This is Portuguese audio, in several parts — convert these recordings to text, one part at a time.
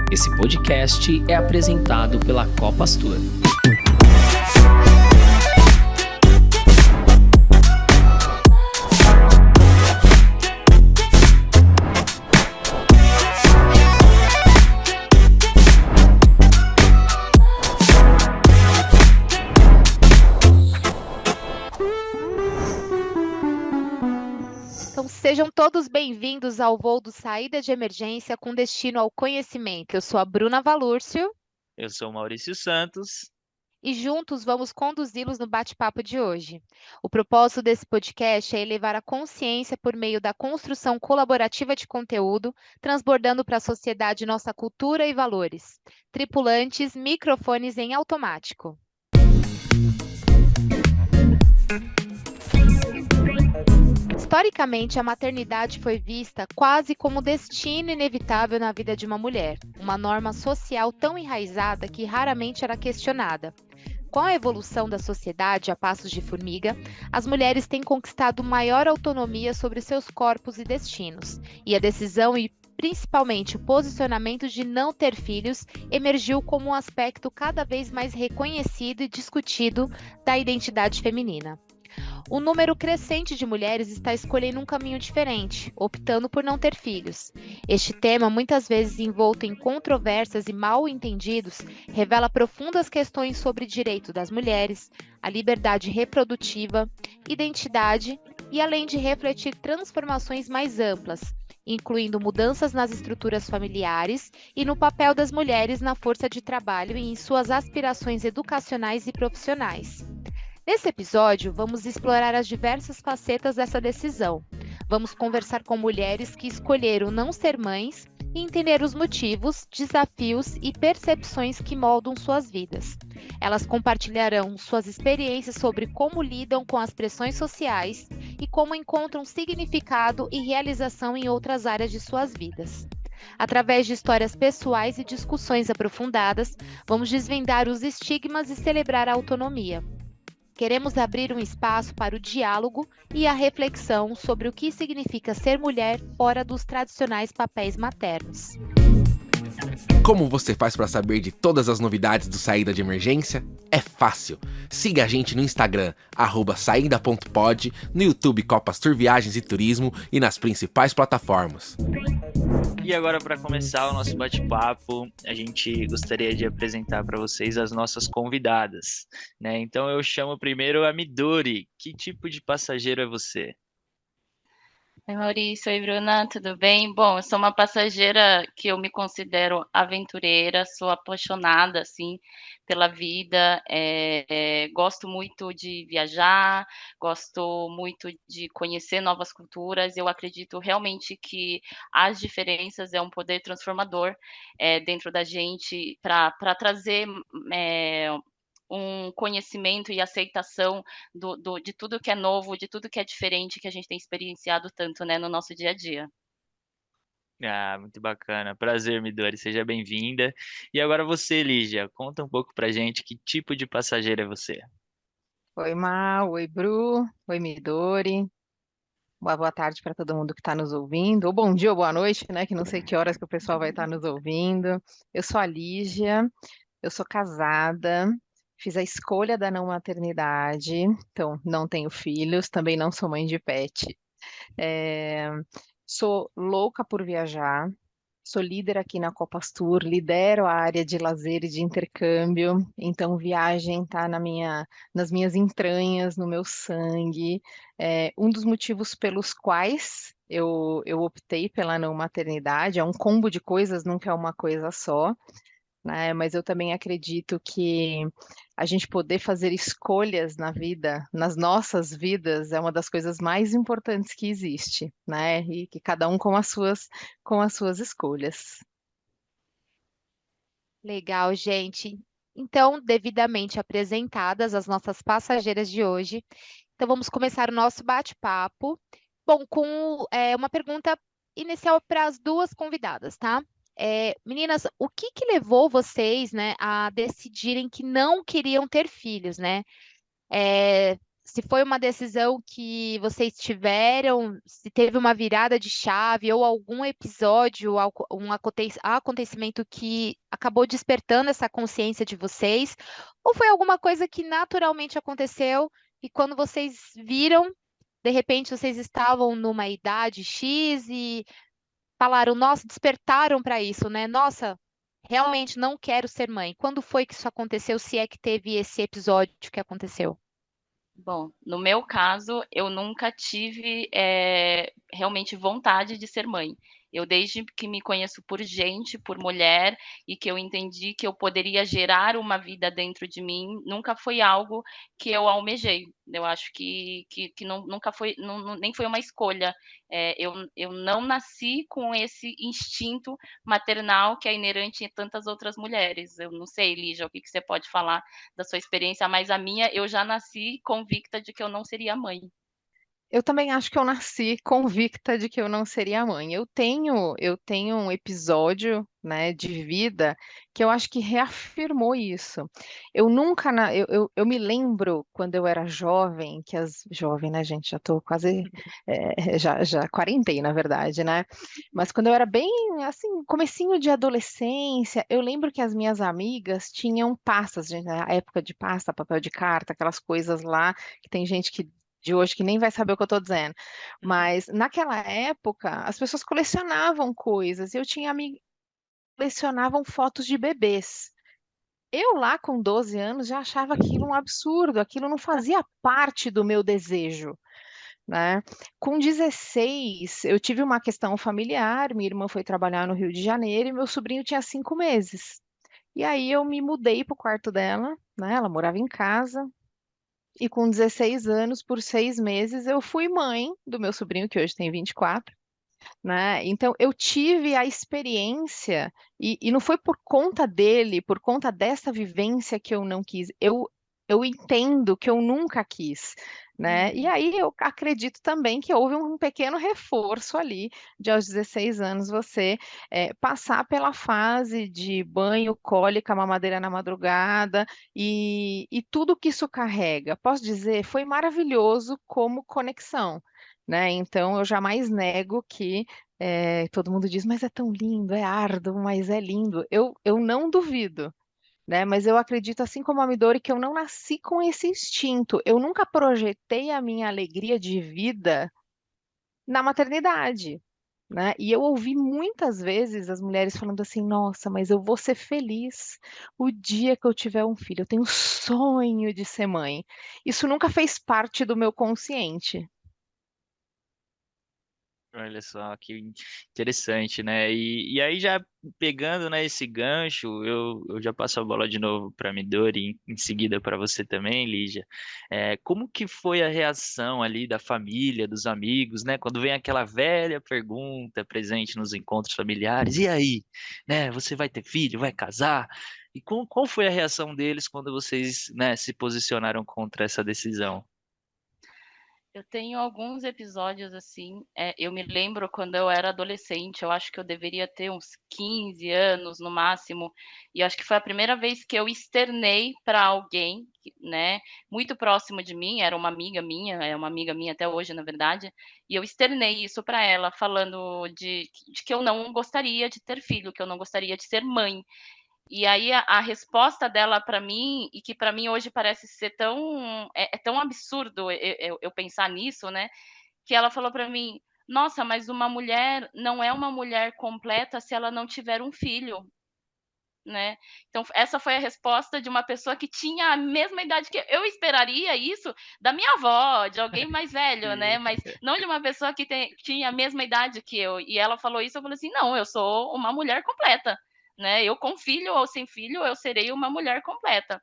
Esse podcast é apresentado pela Copastur. Então, sejam todos bem-vindos ao voo do Saída de Emergência com destino ao conhecimento. Eu sou a Bruna Valúrcio Eu sou o Maurício Santos. e juntos vamos conduzi-los no bate-papo de hoje. O propósito desse podcast é elevar a consciência por meio da construção colaborativa de conteúdo, transbordando para a sociedade nossa cultura e valores. Tripulantes, microfones em automático. Historicamente, a maternidade foi vista quase como destino inevitável na vida de uma mulher, uma norma social tão enraizada que raramente era questionada. Com a evolução da sociedade a passos de formiga, as mulheres têm conquistado maior autonomia sobre seus corpos e destinos, e a decisão e principalmente o posicionamento de não ter filhos emergiu como um aspecto cada vez mais reconhecido e discutido da identidade feminina. O número crescente de mulheres está escolhendo um caminho diferente, optando por não ter filhos. Este tema, muitas vezes envolto em controvérsias e mal entendidos, revela profundas questões sobre direito das mulheres, a liberdade reprodutiva, identidade e além de refletir transformações mais amplas, incluindo mudanças nas estruturas familiares e no papel das mulheres na força de trabalho e em suas aspirações educacionais e profissionais. Nesse episódio, vamos explorar as diversas facetas dessa decisão. Vamos conversar com mulheres que escolheram não ser mães e entender os motivos, desafios e percepções que moldam suas vidas. Elas compartilharão suas experiências sobre como lidam com as pressões sociais e como encontram significado e realização em outras áreas de suas vidas. Através de histórias pessoais e discussões aprofundadas, vamos desvendar os estigmas e celebrar a autonomia. Queremos abrir um espaço para o diálogo e a reflexão sobre o que significa ser mulher fora dos tradicionais papéis maternos. Como você faz para saber de todas as novidades do Saída de Emergência? É fácil. Siga a gente no Instagram, @saída.pod, no YouTube Copastur Viagens e Turismo e nas principais plataformas. E agora, para começar o nosso bate-papo, a gente gostaria de apresentar para vocês as nossas convidadas, né? Então eu chamo primeiro a Midori. Que tipo de passageiro é você? Oi, Maurício. Oi, Bruna, tudo bem? Bom, eu sou uma passageira que eu me considero aventureira, sou apaixonada, assim, pela vida, gosto muito de viajar, gosto muito de conhecer novas culturas. Eu acredito realmente que as diferenças é um poder transformador, dentro da gente para trazer, um conhecimento e aceitação de tudo que é novo, de tudo que é diferente, que a gente tem experienciado tanto, né, no nosso dia a dia. Ah, muito bacana. Prazer, Midori, seja bem-vinda. E agora você, Lígia, conta um pouco pra gente que tipo de passageiro é você. Oi, Mau, oi, Bru, oi, Midori. Boa tarde para todo mundo que está nos ouvindo, ou bom dia ou boa noite, né? Que não sei que horas que o pessoal vai estar nos ouvindo. Eu sou a Lígia, eu sou casada, fiz a escolha da não maternidade, então não tenho filhos, também não sou mãe de pet. É, Sou louca por viajar, sou líder aqui na Copastur, lidero a área de lazer e de intercâmbio, então viagem está nas minhas entranhas, no meu sangue. Um dos motivos pelos quais eu optei pela não maternidade, é um combo de coisas, nunca é uma coisa só, né? Mas eu também acredito que a gente poder fazer escolhas na vida, nas nossas vidas, é uma das coisas mais importantes que existe, né? E que cada um com as suas escolhas. Legal, gente. Então, devidamente apresentadas as nossas passageiras de hoje, então vamos começar o nosso bate-papo. Bom, com uma pergunta inicial para as duas convidadas, tá? Meninas, o que que levou vocês, né, a decidirem que não queriam ter filhos, né? se foi uma decisão que vocês tiveram, se teve uma virada de chave ou algum episódio, um acontecimento que acabou despertando essa consciência de vocês, ou foi alguma coisa que naturalmente aconteceu e quando vocês viram, de repente vocês estavam numa idade X e falaram, nossa, despertaram para isso, né? Nossa, realmente não quero ser mãe. Quando foi que isso aconteceu, se é que teve esse episódio que aconteceu? Bom, no meu caso, eu nunca tive realmente vontade de ser mãe. Eu, desde que me conheço por gente, por mulher, e que eu entendi que eu poderia gerar uma vida dentro de mim, nunca foi algo que eu almejei. Eu acho que nunca foi, nem foi uma escolha. Eu não nasci com esse instinto maternal que é inerente em tantas outras mulheres. Eu não sei, Lígia, o que você pode falar da sua experiência, mas a minha, eu já nasci convicta de que eu não seria mãe. Eu também acho que eu nasci convicta de que eu não seria mãe. Eu tenho um episódio, né, de vida que eu acho que reafirmou isso. Eu nunca, eu me lembro quando eu era jovem, jovem, né, gente, já tô quase, já quarentei, na verdade, né? Mas quando eu era bem, assim, comecinho de adolescência, eu lembro que as minhas amigas tinham pastas, gente, na época de pasta, papel de carta, aquelas coisas lá, que tem gente que de hoje que nem vai saber o que eu estou dizendo. Mas naquela época, as pessoas colecionavam coisas. Eu tinha amigos que colecionavam fotos de bebês. Eu lá com 12 anos já achava aquilo um absurdo, aquilo não fazia parte do meu desejo, né? Com 16, eu tive uma questão familiar, minha irmã foi trabalhar no Rio de Janeiro e meu sobrinho tinha 5 meses. E aí eu me mudei para o quarto dela, né? Ela morava em casa, e com 16 anos, por 6 meses, eu fui mãe do meu sobrinho, que hoje tem 24, né? Então, eu tive a experiência, e não foi por conta dele, por conta dessa vivência que eu não quis. Eu entendo que eu nunca quis, né? E Uhum. aí eu acredito também que houve um pequeno reforço ali, de aos 16 anos você passar pela fase de banho, cólica, mamadeira na madrugada e tudo que isso carrega. Posso dizer, foi maravilhoso como conexão. Né? Então, eu jamais nego que todo mundo diz, mas é tão lindo, é árduo, mas é lindo. Eu não duvido, né? Mas eu acredito, assim como a Midori, que eu não nasci com esse instinto. Eu nunca projetei a minha alegria de vida na maternidade, né? E eu ouvi muitas vezes as mulheres falando assim: nossa, mas eu vou ser feliz o dia que eu tiver um filho. Eu tenho sonho de ser mãe. Isso nunca fez parte do meu consciente. Olha só que interessante, né? E aí já pegando, né, esse gancho, eu já passo a bola de novo para Midori, em seguida para você também, Lígia. Como que foi a reação ali da família, dos amigos, né? Quando vem aquela velha pergunta presente nos encontros familiares, e aí, né? Você vai ter filho, vai casar? E qual foi a reação deles quando vocês, né, se posicionaram contra essa decisão? Eu tenho alguns episódios assim, eu me lembro quando eu era adolescente, eu acho que eu deveria ter uns 15 anos no máximo, e eu acho que foi a primeira vez que eu externei para alguém, né, muito próximo de mim, era uma amiga minha, é uma amiga minha até hoje, na verdade, e eu externei isso para ela, falando de que eu não gostaria de ter filho, que eu não gostaria de ser mãe. E aí a resposta dela para mim, e que para mim hoje parece ser tão é tão absurdo eu pensar nisso, né, que ela falou para mim: "Nossa, mas uma mulher não é uma mulher completa se ela não tiver um filho", né. Então essa foi a resposta de uma pessoa que tinha a mesma idade que eu esperaria isso da minha avó, de alguém mais velho, né, Sim. mas não de uma pessoa que tinha a mesma idade que eu. E ela falou isso, eu falei assim: "Não, eu sou uma mulher completa, né, eu com filho ou sem filho, eu serei uma mulher completa".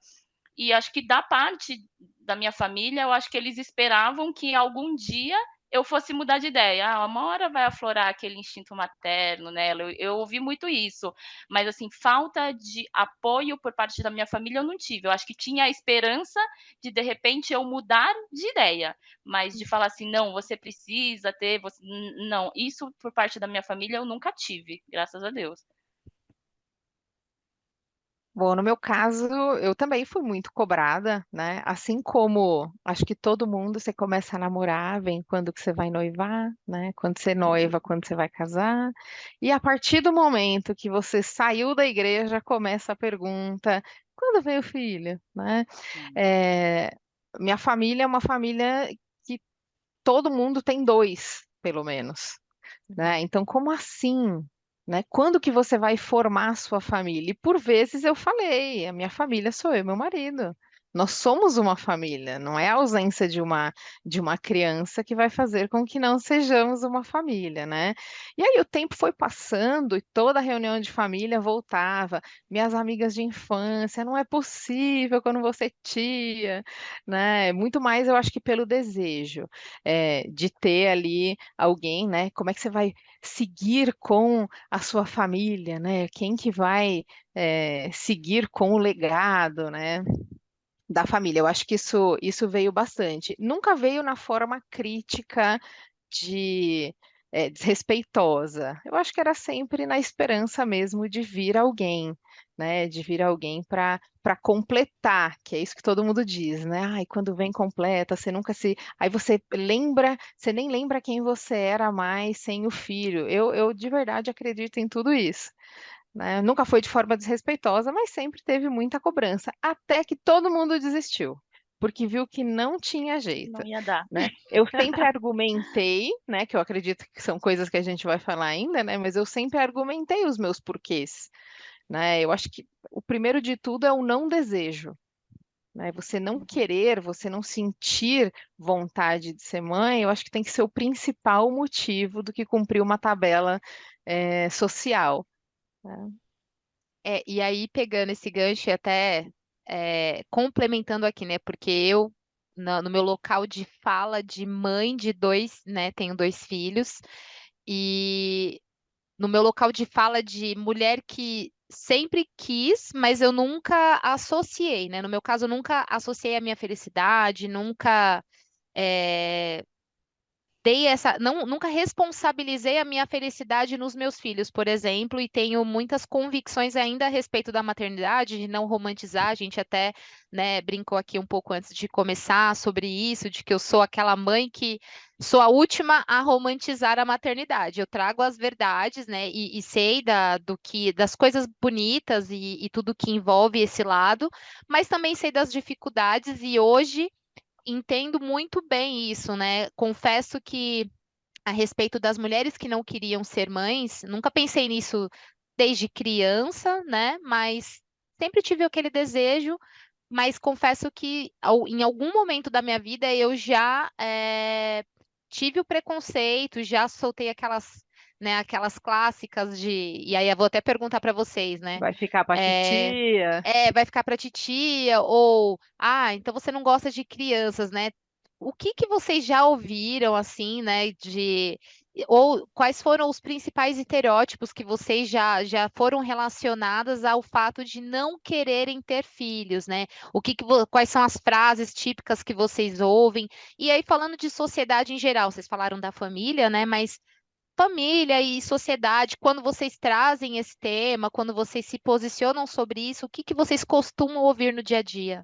E acho que da parte da minha família, eu acho que eles esperavam que algum dia eu fosse mudar de ideia. Ah, uma hora vai aflorar aquele instinto materno nela. Eu ouvi muito isso, mas assim, falta de apoio por parte da minha família eu não tive. Eu acho que tinha a esperança de repente eu mudar de ideia, mas de falar assim, não, você precisa ter, não, isso por parte da minha família eu nunca tive, graças a Deus. Bom, no meu caso, eu também fui muito cobrada, né? Assim como acho que todo mundo, você começa a namorar, vem quando que você vai noivar, né? Quando você noiva, quando você vai casar. E a partir do momento que você saiu da igreja, começa a pergunta: quando vem o filho, né? Hum. É, minha família é uma família que todo mundo tem dois, pelo menos, né? Então, como assim? Né? Quando que você vai formar a sua família? E por vezes eu falei, a minha família sou eu e meu marido. Nós somos uma família, não é a ausência de uma criança que vai fazer com que não sejamos uma família, né? E aí o tempo foi passando e toda reunião de família voltava, minhas amigas de infância, não é possível quando você tia, né? Muito mais eu acho que pelo desejo de ter ali alguém, né? Como é que você vai seguir com a sua família, né? Quem que vai seguir com o legado, né? Da família. Eu acho que isso veio bastante. Nunca veio na forma crítica de desrespeitosa. Eu acho que era sempre na esperança mesmo de vir alguém, né? De vir alguém para completar, que é isso que todo mundo diz, né? Ai, quando vem completa, você nunca se. Aí você lembra, você nem lembra quem você era mais sem o filho. Eu de verdade acredito em tudo isso. Né? Nunca foi de forma desrespeitosa, mas sempre teve muita cobrança, até que todo mundo desistiu, porque viu que não tinha jeito, Não ia dar. né? Eu sempre argumentei, né, que eu acredito que são coisas que a gente vai falar ainda, né, mas eu sempre argumentei os meus porquês, né? Eu acho que o primeiro de tudo é o não desejo. Né? Você não querer, você não sentir vontade de ser mãe, eu acho que tem que ser o principal motivo do que cumprir uma tabela social. Né? E aí, pegando esse gancho e até complementando aqui, né? Porque eu, no meu local de fala de mãe de dois, né? Tenho dois filhos, e no meu local de fala de mulher que sempre quis, mas eu nunca associei, né? No meu caso, eu nunca associei a minha felicidade, nunca. eh, dei essa, não, nunca responsabilizei a minha felicidade nos meus filhos, por exemplo, e tenho muitas convicções ainda a respeito da maternidade, de não romantizar. A gente até, né, brincou aqui um pouco antes de começar sobre isso, de que eu sou aquela mãe que sou a última a romantizar a maternidade. Eu trago as verdades, né, e sei do que, das coisas bonitas e tudo que envolve esse lado, mas também sei das dificuldades e hoje entendo muito bem isso, né? Confesso que a respeito das mulheres que não queriam ser mães, nunca pensei nisso desde criança, né? Mas sempre tive aquele desejo, mas confesso que em algum momento da minha vida eu já tive o preconceito, já soltei aquelas, né, aquelas clássicas de. E aí eu vou até perguntar para vocês, né? Vai ficar para É, titia. vai ficar para titia, ou, então você não gosta de crianças, né? O que que vocês já ouviram, assim, né, ou quais foram os principais estereótipos que vocês já foram relacionadas ao fato de não quererem ter filhos, né? Quais são as frases típicas que vocês ouvem? E aí, falando de sociedade em geral, vocês falaram da família, né? Mas família e sociedade, quando vocês trazem esse tema, quando vocês se posicionam sobre isso, o que que vocês costumam ouvir no dia a dia?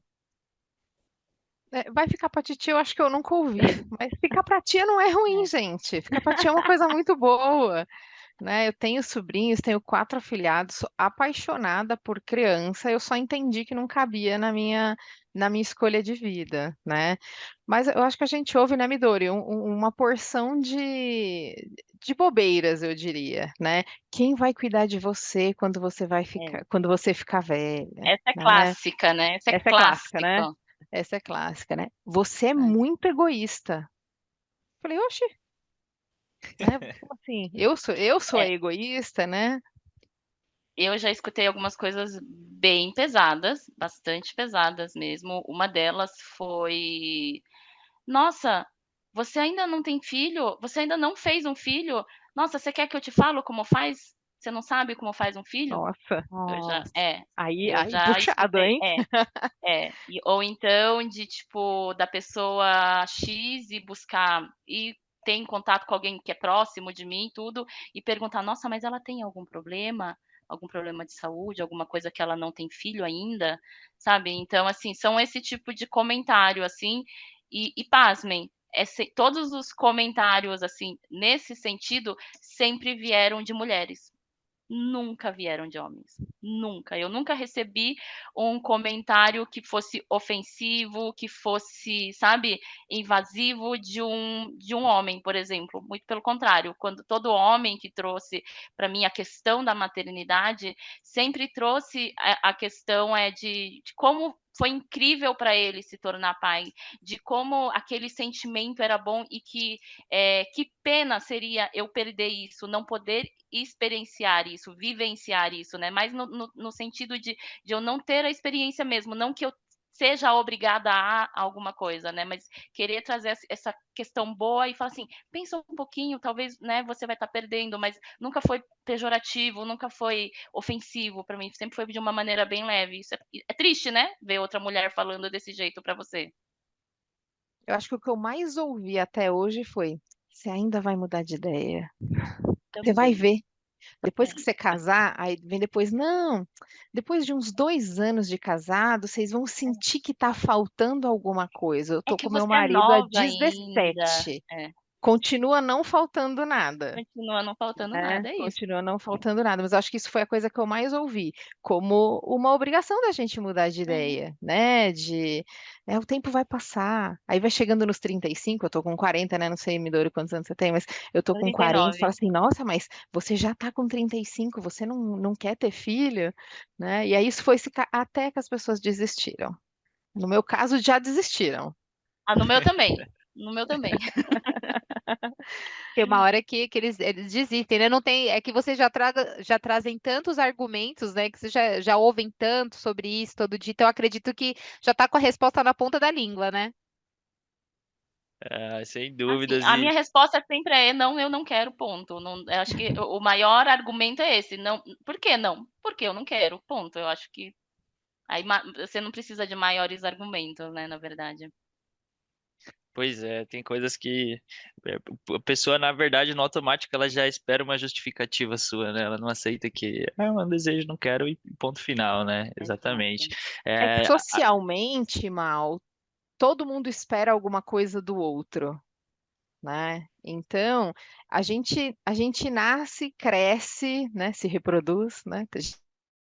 Vai ficar para titia, eu acho que eu nunca ouvi. Mas ficar para tia não é ruim, É. gente. Ficar para tia é uma coisa muito boa. Né? Eu tenho sobrinhos, tenho 4 afilhados, sou apaixonada por criança, eu só entendi que não cabia na minha escolha de vida, né? Mas eu acho que a gente ouve, né, Midori, uma porção de bobeiras, eu diria, né? Quem vai cuidar de você quando você vai É. ficar, quando você ficar velha, Essa é né? clássica, né? Essa é Essa é clássica, né? clássico. Essa é clássica, né? Você é É. muito egoísta. Falei, oxe, né? Como assim? Eu sou a É, egoísta, né? eu já escutei algumas coisas bem pesadas, bastante pesadas mesmo. Uma delas foi: "Nossa, você ainda não tem filho? Você ainda não fez um filho? Nossa, você quer que eu te falo como faz? Você não sabe como faz um filho?" Nossa, Eu já Nossa. é, eu aí já puxado, escutei hein? ou então de, tipo, da pessoa X e ter em contato com alguém que é próximo de mim tudo, e perguntar: "Nossa, mas ela tem algum problema? algum problema de saúde, alguma coisa que ela não tem filho ainda, sabe? Então, assim, são esse tipo de comentário, assim, e pasmem, todos os comentários, assim, nesse sentido, sempre vieram de mulheres. Nunca vieram de homens, nunca. Eu nunca recebi um comentário que fosse ofensivo, que fosse, sabe, invasivo de um homem, por exemplo. Muito pelo contrário, quando todo homem que trouxe para mim a questão da maternidade, sempre trouxe a questão de como foi incrível para ele se tornar pai, de como aquele sentimento era bom e que pena seria eu perder isso, não poder experienciar isso, vivenciar isso, né? Mas no sentido de eu não ter a experiência mesmo, não que eu seja obrigada a alguma coisa, né? Mas querer trazer essa questão boa e falar assim, pensa um pouquinho, talvez, né, você vai estar perdendo, mas nunca foi pejorativo, nunca foi ofensivo para mim, sempre foi de uma maneira bem leve. Isso é triste, né? Ver outra mulher falando desse jeito para você. Eu acho que o que eu mais ouvi até hoje foi: você ainda vai mudar de ideia. Você vai Também. ver. Depois que É. você casar, aí vem depois, não, depois de uns 2 anos de casado, vocês vão sentir que tá faltando alguma coisa. Eu É tô que com meu você é marido há nova ainda. 17. É. Continua não faltando nada. Continua não faltando Né? nada, é isso. Continua não faltando nada, mas eu acho que isso foi a coisa que eu mais ouvi, como uma obrigação da gente mudar de Uhum. ideia, né? O tempo vai passar, aí vai chegando nos 35, eu tô com 40, né? Não sei, Midori, quantos anos você tem, mas eu tô com 40, 39. fala assim, nossa, mas você já tá com 35, você não quer ter filho, né? E aí isso foi até que as pessoas desistiram. No meu caso, já desistiram. Ah, no meu também. No meu também. Tem uma hora que eles desistem, né? Não tem, é que vocês já trazem tantos argumentos, né? Que vocês já ouvem tanto sobre isso todo dia, então eu acredito que já está com a resposta na ponta da língua, né? Sem Assim, dúvidas. a minha E, resposta sempre é não, eu não quero, ponto. Não, eu acho que o maior argumento é esse. Não, por que não? Porque eu não quero, ponto. Eu acho que aí você não precisa de maiores argumentos, né, na verdade. pois é, tem coisas que a pessoa, na verdade, no automático, ela já espera uma justificativa sua, né? Ela não aceita que é um desejo, não quero e ponto final, né? Exatamente. Exato. É que É, socialmente, Mal, todo mundo espera alguma coisa do outro, né? Então, a gente nasce, cresce, né? Se reproduz, né?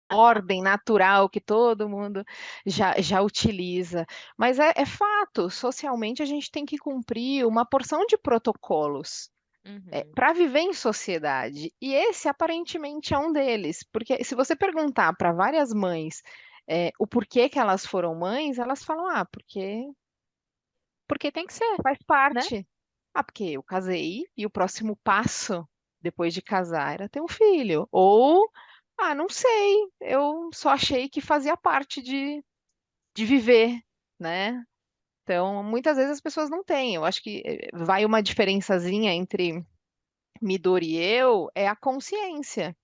Ordem natural que todo mundo já utiliza. Mas é fato, socialmente a gente tem que cumprir uma porção de protocolos Uhum. para viver em sociedade. E esse aparentemente é um deles, porque se você perguntar para várias mães o porquê que elas foram mães, elas falam, Porque tem que ser, faz né? parte. Porque eu casei e o próximo passo depois de casar era ter um filho. Ou, não sei, eu só achei que fazia parte de viver, né? Então, muitas vezes as pessoas não têm. Eu acho que vai uma diferençazinha entre Midori e eu, é a consciência,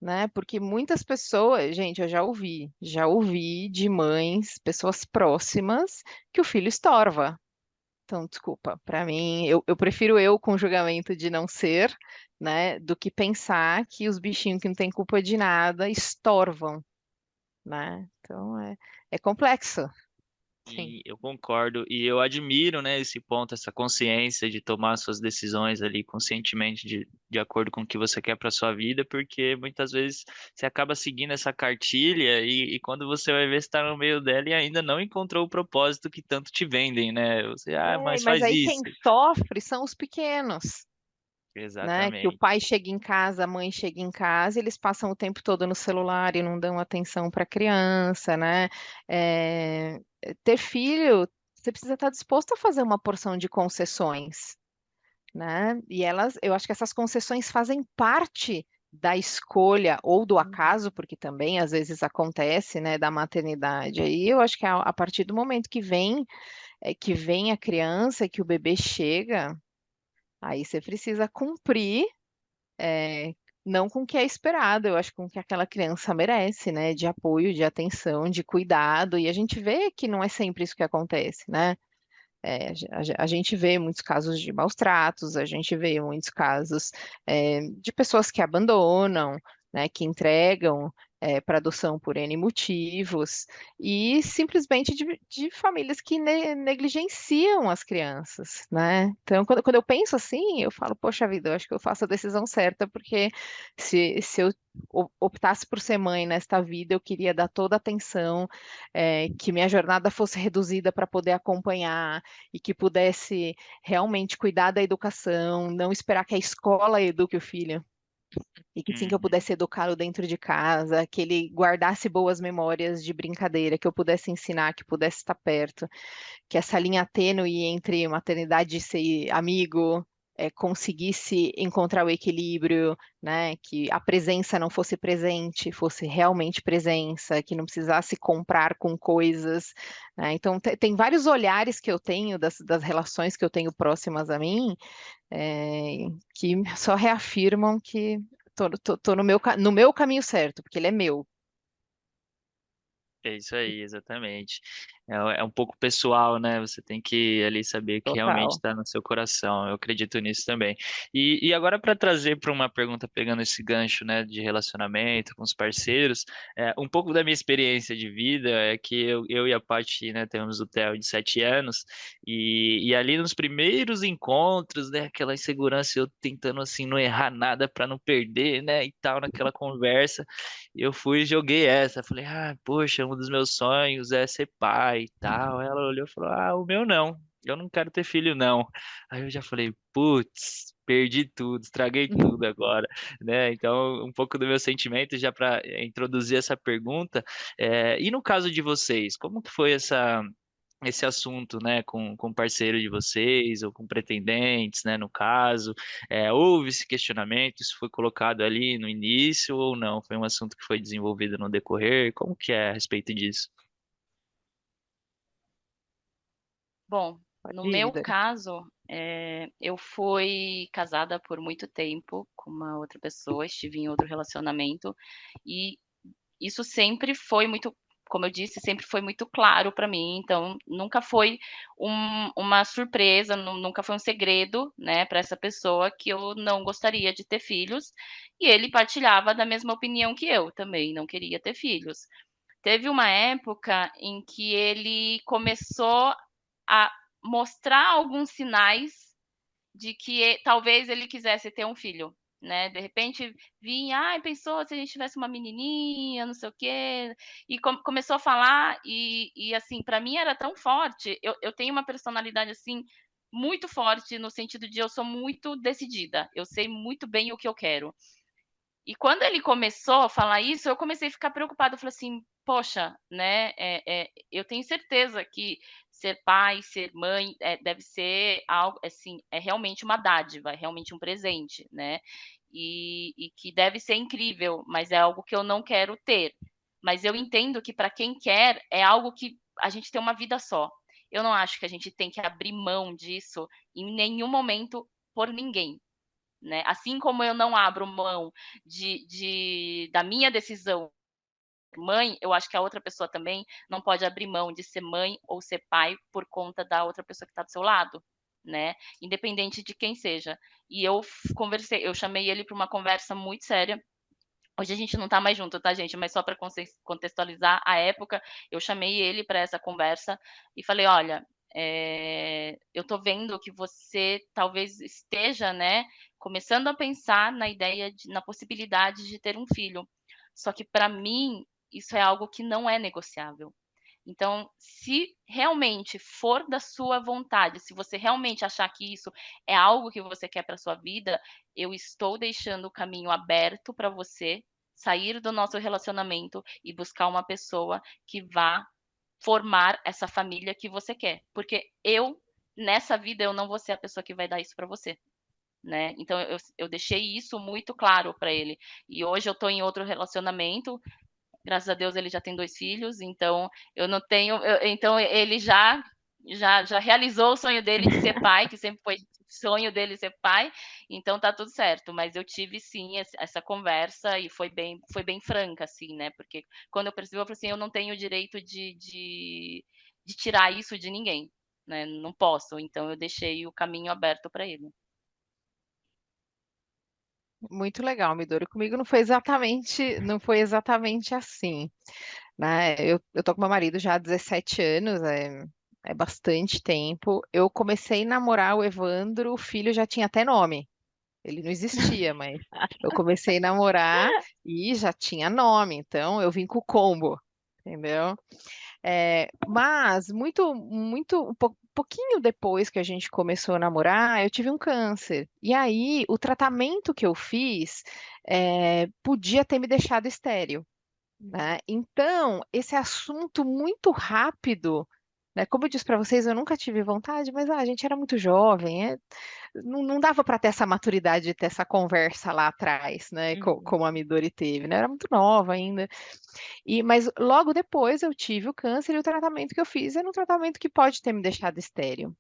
né? Porque muitas pessoas, gente, eu já ouvi de mães, pessoas próximas, que o filho estorva. Então, desculpa, para mim, eu prefiro eu com o julgamento de não ser, né, do que pensar que os bichinhos que não têm culpa de nada estorvam, né? Então, é complexo. Sim. e eu concordo e eu admiro, né, esse ponto, essa consciência de tomar suas decisões ali conscientemente de acordo com o que você quer para sua vida, porque muitas vezes você acaba seguindo essa cartilha e quando você vai ver, você está no meio dela e ainda não encontrou o propósito que tanto te vendem, né? Você, mas Mas faz aí quem isso. sofre são os pequenos, né? Que o Exatamente. pai chega em casa, a mãe chega em casa, e eles passam o tempo todo no celular e não dão atenção para a criança, né? É, ter filho, você precisa estar disposto a fazer uma porção de concessões, né? E eu acho que essas concessões fazem parte da escolha ou do acaso, porque também às vezes acontece, né, da maternidade. Aí eu acho que a partir do momento que vem a criança, que o bebê chega, aí você precisa cumprir, é, não com o que é esperado, eu acho com o que aquela criança merece, né, de apoio, de atenção, de cuidado. E a gente vê que não é sempre isso que acontece, né? A gente vê muitos casos de maus tratos, a gente vê muitos casos de pessoas que abandonam, né, que entregam para adoção por N motivos, e simplesmente de famílias que negligenciam as crianças, né? Então, quando eu penso assim, eu falo, poxa vida, eu acho que eu faço a decisão certa, porque se eu optasse por ser mãe nesta vida, eu queria dar toda a atenção, que minha jornada fosse reduzida para poder acompanhar e que pudesse realmente cuidar da educação, não esperar que a escola eduque o filho. E que sim, que eu Uhum. pudesse educá-lo dentro de casa, que ele guardasse boas memórias de brincadeira, que eu pudesse ensinar, que pudesse estar perto, que essa linha tênue entre maternidade e ser amigo conseguisse encontrar o equilíbrio, né? Que a presença não fosse presente, fosse realmente presença, que não precisasse comprar com coisas, né? Então, tem vários olhares que eu tenho das relações que eu tenho próximas a mim, que só reafirmam que tô no meu caminho certo, porque ele é meu. É isso aí, exatamente. É um pouco pessoal, né? Você tem que ali saber que realmente Total. está no seu coração. Eu acredito nisso também. E agora para trazer para uma pergunta pegando esse gancho, né, de relacionamento com os parceiros, um pouco da minha experiência de vida é que eu e a Paty, né, temos o Theo de 7 anos e ali nos primeiros encontros, né, aquela insegurança, eu tentando assim não errar nada para não perder, né, e tal naquela conversa. Eu fui e joguei essa. Falei, poxa, um dos meus sonhos é ser pai e tal. Ela olhou e falou, o meu não. Eu não quero ter filho, não. Aí eu já falei, putz, perdi tudo, estraguei tudo agora, né? Então, um pouco do meu sentimento já para introduzir essa pergunta. E no caso de vocês, como que foi esse assunto, né, com o parceiro de vocês ou com pretendentes, né, no caso, houve esse questionamento, isso foi colocado ali no início ou não? Foi um assunto que foi desenvolvido no decorrer? Como que é a respeito disso? Bom, Pode no ir, meu Vidani. caso, eu fui casada por muito tempo com uma outra pessoa, estive em outro relacionamento, e isso sempre foi muito, como eu disse, sempre foi muito claro para mim, então nunca foi uma surpresa, nunca foi um segredo, né, para essa pessoa que eu não gostaria de ter filhos, e ele partilhava da mesma opinião que eu também, não queria ter filhos. Teve uma época em que ele começou a mostrar alguns sinais de que talvez ele quisesse ter um filho, né? De repente vinha, pensou se a gente tivesse uma menininha, não sei o quê, e começou a falar e assim, para mim era tão forte. Eu tenho uma personalidade assim muito forte no sentido de eu sou muito decidida. Eu sei muito bem o que eu quero. E quando ele começou a falar isso, eu comecei a ficar preocupada. Eu falei assim, poxa, né? Eu tenho certeza que ser pai, ser mãe, deve ser algo assim, é realmente uma dádiva, é realmente um presente, né? E que deve ser incrível, mas é algo que eu não quero ter. Mas eu entendo que para quem quer, é algo que a gente tem uma vida só. Eu não acho que a gente tem que abrir mão disso em nenhum momento por ninguém, né? Assim como eu não abro mão da minha decisão mãe, eu acho que a outra pessoa também não pode abrir mão de ser mãe ou ser pai por conta da outra pessoa que está do seu lado, né? Independente de quem seja. E eu conversei, eu chamei ele para uma conversa muito séria. Hoje a gente não tá mais junto, tá, gente? Mas só para contextualizar a época, eu chamei ele para essa conversa e falei: olha, eu tô vendo que você talvez esteja, né, começando a pensar na ideia na possibilidade de ter um filho. Só que para mim isso é algo que não é negociável. Então, se realmente for da sua vontade, se você realmente achar que isso é algo que você quer para sua vida, eu estou deixando o caminho aberto para você sair do nosso relacionamento e buscar uma pessoa que vá formar essa família que você quer. Porque nessa vida, eu não vou ser a pessoa que vai dar isso para você. Né? Então eu deixei isso muito claro para ele. E hoje eu estou em outro relacionamento, graças a Deus ele já tem 2 filhos, então eu não tenho, então ele já realizou o sonho dele de ser pai, que sempre foi sonho dele ser pai, então tá tudo certo. Mas eu tive sim essa conversa e foi bem franca, assim, né? Porque quando eu percebi, eu falei assim, eu não tenho o direito de tirar isso de ninguém, né? Não posso, então eu deixei o caminho aberto para ele. Muito legal, Midori. Comigo não foi exatamente assim, né? Eu tô com meu marido já há 17 anos, é bastante tempo. Eu comecei a namorar o Evandro, o filho já tinha até nome. Ele não existia, mas eu comecei a namorar e já tinha nome, então eu vim com o combo, entendeu? Mas pouquinho depois que a gente começou a namorar, eu tive um câncer. E aí, o tratamento que eu fiz, podia ter me deixado estéril, né? Então, esse assunto muito rápido, né? Como eu disse para vocês, eu nunca tive vontade, mas a gente era muito jovem, não dava para ter essa maturidade de ter essa conversa lá atrás, né? Uhum. Como a Midori teve, né? Eu era muito nova ainda. Mas logo depois eu tive o câncer e o tratamento que eu fiz era um tratamento que pode ter me deixado estéril.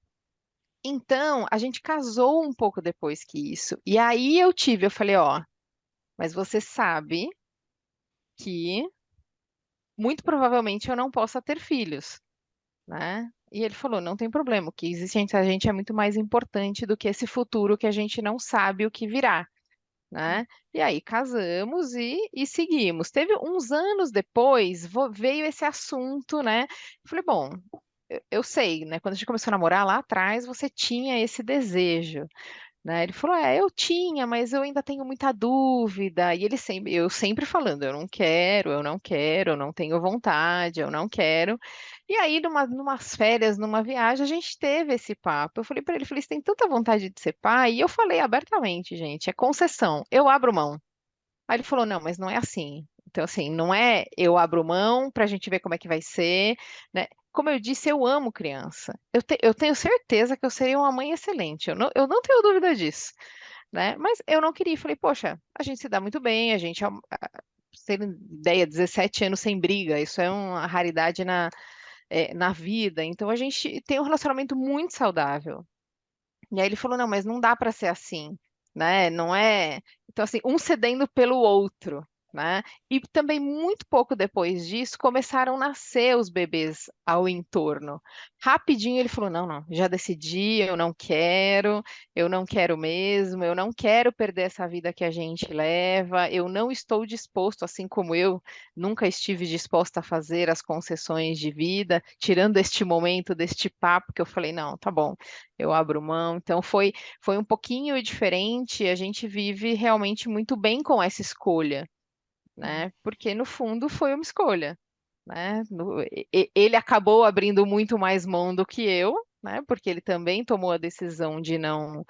Então, a gente casou um pouco depois que isso. E aí eu falei, ó, mas você sabe que muito provavelmente eu não possa ter filhos, né? E ele falou, não tem problema, o que existe entre a gente é muito mais importante do que esse futuro que a gente não sabe o que virá, né? E aí casamos e seguimos. Teve uns anos depois, veio esse assunto, né? Eu falei, bom, eu sei, né? Quando a gente começou a namorar lá atrás, você tinha esse desejo, né? Ele falou, eu tinha, mas eu ainda tenho muita dúvida. E eu sempre falando, eu não quero, eu não quero, eu não tenho vontade, eu não quero. E aí, numas férias, numa viagem, a gente teve esse papo. Eu falei para ele, falei, você tem tanta vontade de ser pai? E eu falei abertamente, gente, é concessão, eu abro mão. Aí ele falou, não, mas não é assim. Então, assim, não é eu abro mão para a gente ver como é que vai ser, né? Como eu disse, eu amo criança. Eu tenho certeza que eu seria uma mãe excelente. Eu não tenho dúvida disso, né? Mas eu não queria. Falei, poxa, a gente se dá muito bem, a gente, pra vocês terem ideia, 17 anos sem briga, isso é uma raridade na vida. Então, a gente tem um relacionamento muito saudável. E aí ele falou, não, mas não dá para ser assim, né? Não é. Então, assim, um cedendo pelo outro, né? E também, muito pouco depois disso, começaram a nascer os bebês ao entorno. Rapidinho ele falou, não, não, já decidi, eu não quero mesmo, eu não quero perder essa vida que a gente leva, eu não estou disposto, assim como eu nunca estive disposta a fazer as concessões de vida, tirando este momento deste papo que eu falei, não, tá bom, eu abro mão. Então foi um pouquinho diferente. A gente vive realmente muito bem com essa escolha, né? Porque no fundo foi uma escolha, né? Ele acabou abrindo muito mais mão do que eu, né? Porque ele também tomou a decisão de não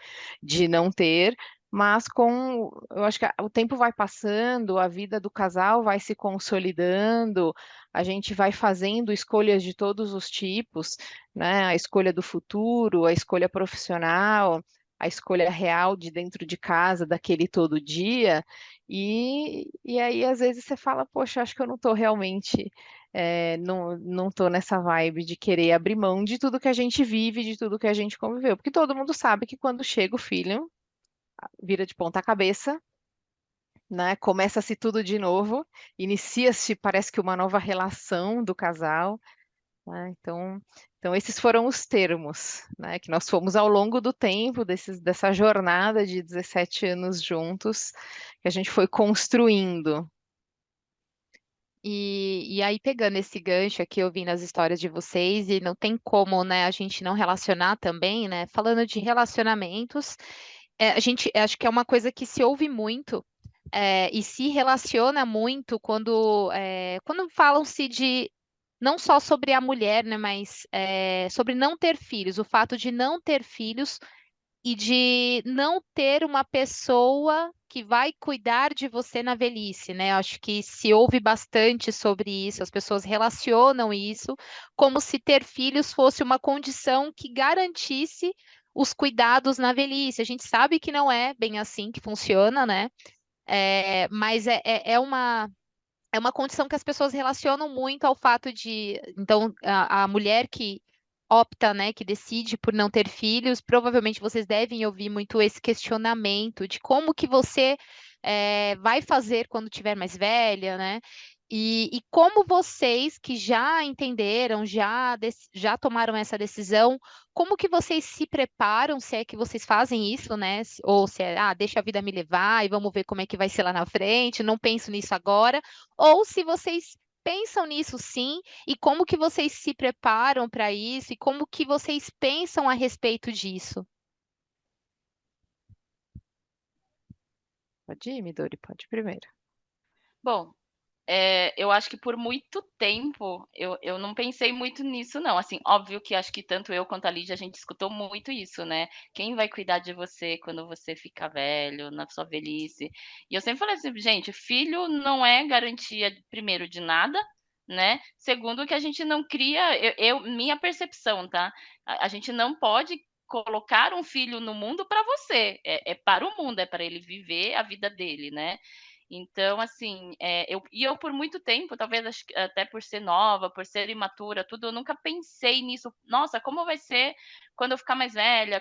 ter. Mas eu acho que o tempo vai passando, a vida do casal vai se consolidando, a gente vai fazendo escolhas de todos os tipos, né? A escolha do futuro, a escolha profissional, a escolha real de dentro de casa, daquele todo dia. E aí, às vezes, você fala, poxa, acho que eu não estou realmente, não tô nessa vibe de querer abrir mão de tudo que a gente vive, de tudo que a gente conviveu. Porque todo mundo sabe que quando chega o filho, vira de ponta cabeça, né? Começa-se tudo de novo, inicia-se, parece que uma nova relação do casal, né? Então, esses foram os termos, né, que nós fomos ao longo do tempo, dessa jornada de 17 anos juntos, que a gente foi construindo. E aí, pegando esse gancho aqui, ouvindo as histórias de vocês, e não tem como, né, a gente não relacionar também, né? Falando de relacionamentos, a gente acho que é uma coisa que se ouve muito, e se relaciona muito quando falam-se de não só sobre a mulher, né, mas sobre não ter filhos, o fato de não ter filhos e de não ter uma pessoa que vai cuidar de você na velhice, né? Eu acho que se ouve bastante sobre isso, as pessoas relacionam isso como se ter filhos fosse uma condição que garantisse os cuidados na velhice. A gente sabe que não é bem assim que funciona, né? Mas é uma condição que as pessoas relacionam muito ao fato de, então, a mulher que opta, né, que decide por não ter filhos, provavelmente vocês devem ouvir muito esse questionamento de como que você vai fazer quando tiver mais velha, né? E como vocês que já entenderam, já tomaram essa decisão, como que vocês se preparam, se é que vocês fazem isso, né? Ou se é, deixa a vida me levar e vamos ver como é que vai ser lá na frente, não penso nisso agora. Ou se vocês pensam nisso sim, e como que vocês se preparam para isso, e como que vocês pensam a respeito disso? Pode ir, Midori, pode ir primeiro. Bom, eu acho que por muito tempo eu não pensei muito nisso, não. Assim, óbvio que acho que tanto eu quanto a Lídia, a gente escutou muito isso, né? Quem vai cuidar de você quando você ficar velho, na sua velhice? E eu sempre falei assim, gente, filho não é garantia, primeiro, de nada, né? Segundo, que a gente não cria, minha percepção, tá? A gente não pode colocar um filho no mundo para você, é para o mundo, é para ele viver a vida dele, né? Então, assim, eu por muito tempo, talvez até por ser nova, por ser imatura, tudo, eu nunca pensei nisso. Nossa, como vai ser quando eu ficar mais velha?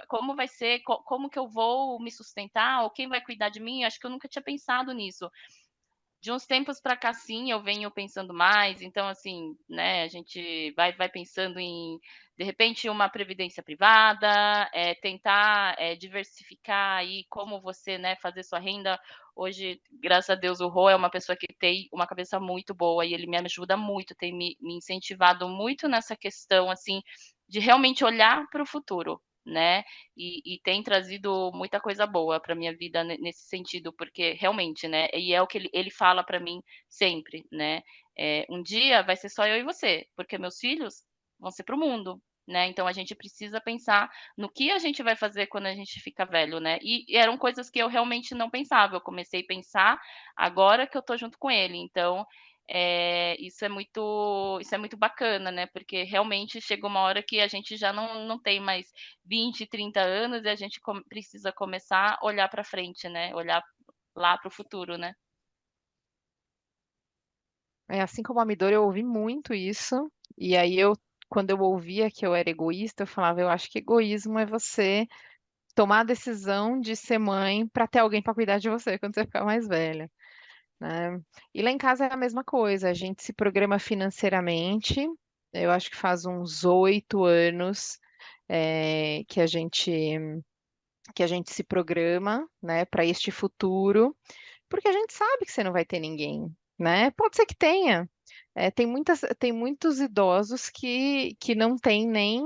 Como vai ser? Como que eu vou me sustentar? Ou quem vai cuidar de mim? Acho que eu nunca tinha pensado nisso. De uns tempos para cá, sim, eu venho pensando mais. Então, assim, né, a gente vai pensando em, de repente, uma previdência privada, tentar diversificar aí como você, né, fazer sua renda. Hoje, graças a Deus, o Rô é uma pessoa que tem uma cabeça muito boa e ele me ajuda muito, tem me incentivado muito nessa questão, assim, de realmente olhar para o futuro, né? E tem trazido muita coisa boa para minha vida nesse sentido, porque realmente, né? E é o que ele fala para mim sempre, né? Um dia vai ser só eu e você, porque meus filhos vão ser para o mundo, né? Então a gente precisa pensar no que a gente vai fazer quando a gente fica velho, né? E eram coisas que eu realmente não pensava. Eu comecei a pensar agora que eu tô junto com ele. Então isso é muito bacana, né? Porque realmente chega uma hora que a gente já não tem mais 20, 30 anos e a gente precisa começar a olhar para frente, né? Olhar lá para o futuro, né? Assim como a Midori, eu ouvi muito isso, e aí quando eu ouvia que eu era egoísta, eu falava, eu acho que egoísmo é você tomar a decisão de ser mãe para ter alguém para cuidar de você quando você ficar mais velha, né? E lá em casa é a mesma coisa, a gente se programa financeiramente, eu acho que faz uns 8 anos que a gente se programa, né, para este futuro, porque a gente sabe que você não vai ter ninguém, né? Pode ser que tenha. Tem muitos idosos que não têm nem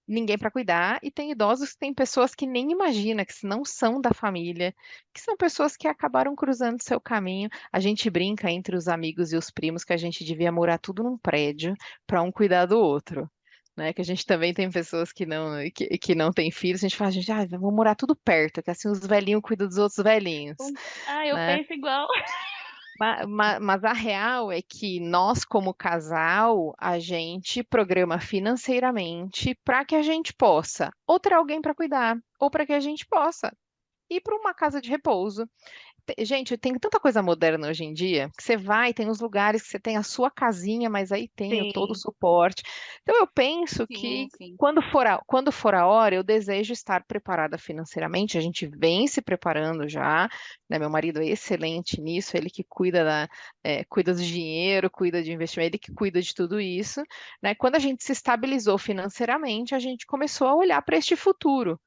ninguém para cuidar, e tem idosos que têm pessoas que nem imagina, que não são da família, que são pessoas que acabaram cruzando seu caminho. A gente brinca entre os amigos e os primos que a gente devia morar tudo num prédio para um cuidar do outro. Né, que a gente também tem pessoas que não têm filhos, a gente fala, gente, vamos morar tudo perto, que assim os velhinhos cuidam dos outros velhinhos, Eu né? penso igual. Mas a real é que nós, como casal, a gente programa financeiramente para que a gente possa ou ter alguém para cuidar, ou para que a gente possa ir para uma casa de repouso. Gente, tem tanta coisa moderna hoje em dia, que você vai, tem uns lugares que você tem a sua casinha, mas aí tem todo o Sim, suporte. Então, eu penso Sim, que sim. quando for a hora, eu desejo estar preparada financeiramente. A gente vem se preparando já, né? Meu marido é excelente nisso, ele que cuida do dinheiro, cuida de investimento, ele que cuida de tudo isso, né? Quando a gente se estabilizou financeiramente, a gente começou a olhar para este futuro,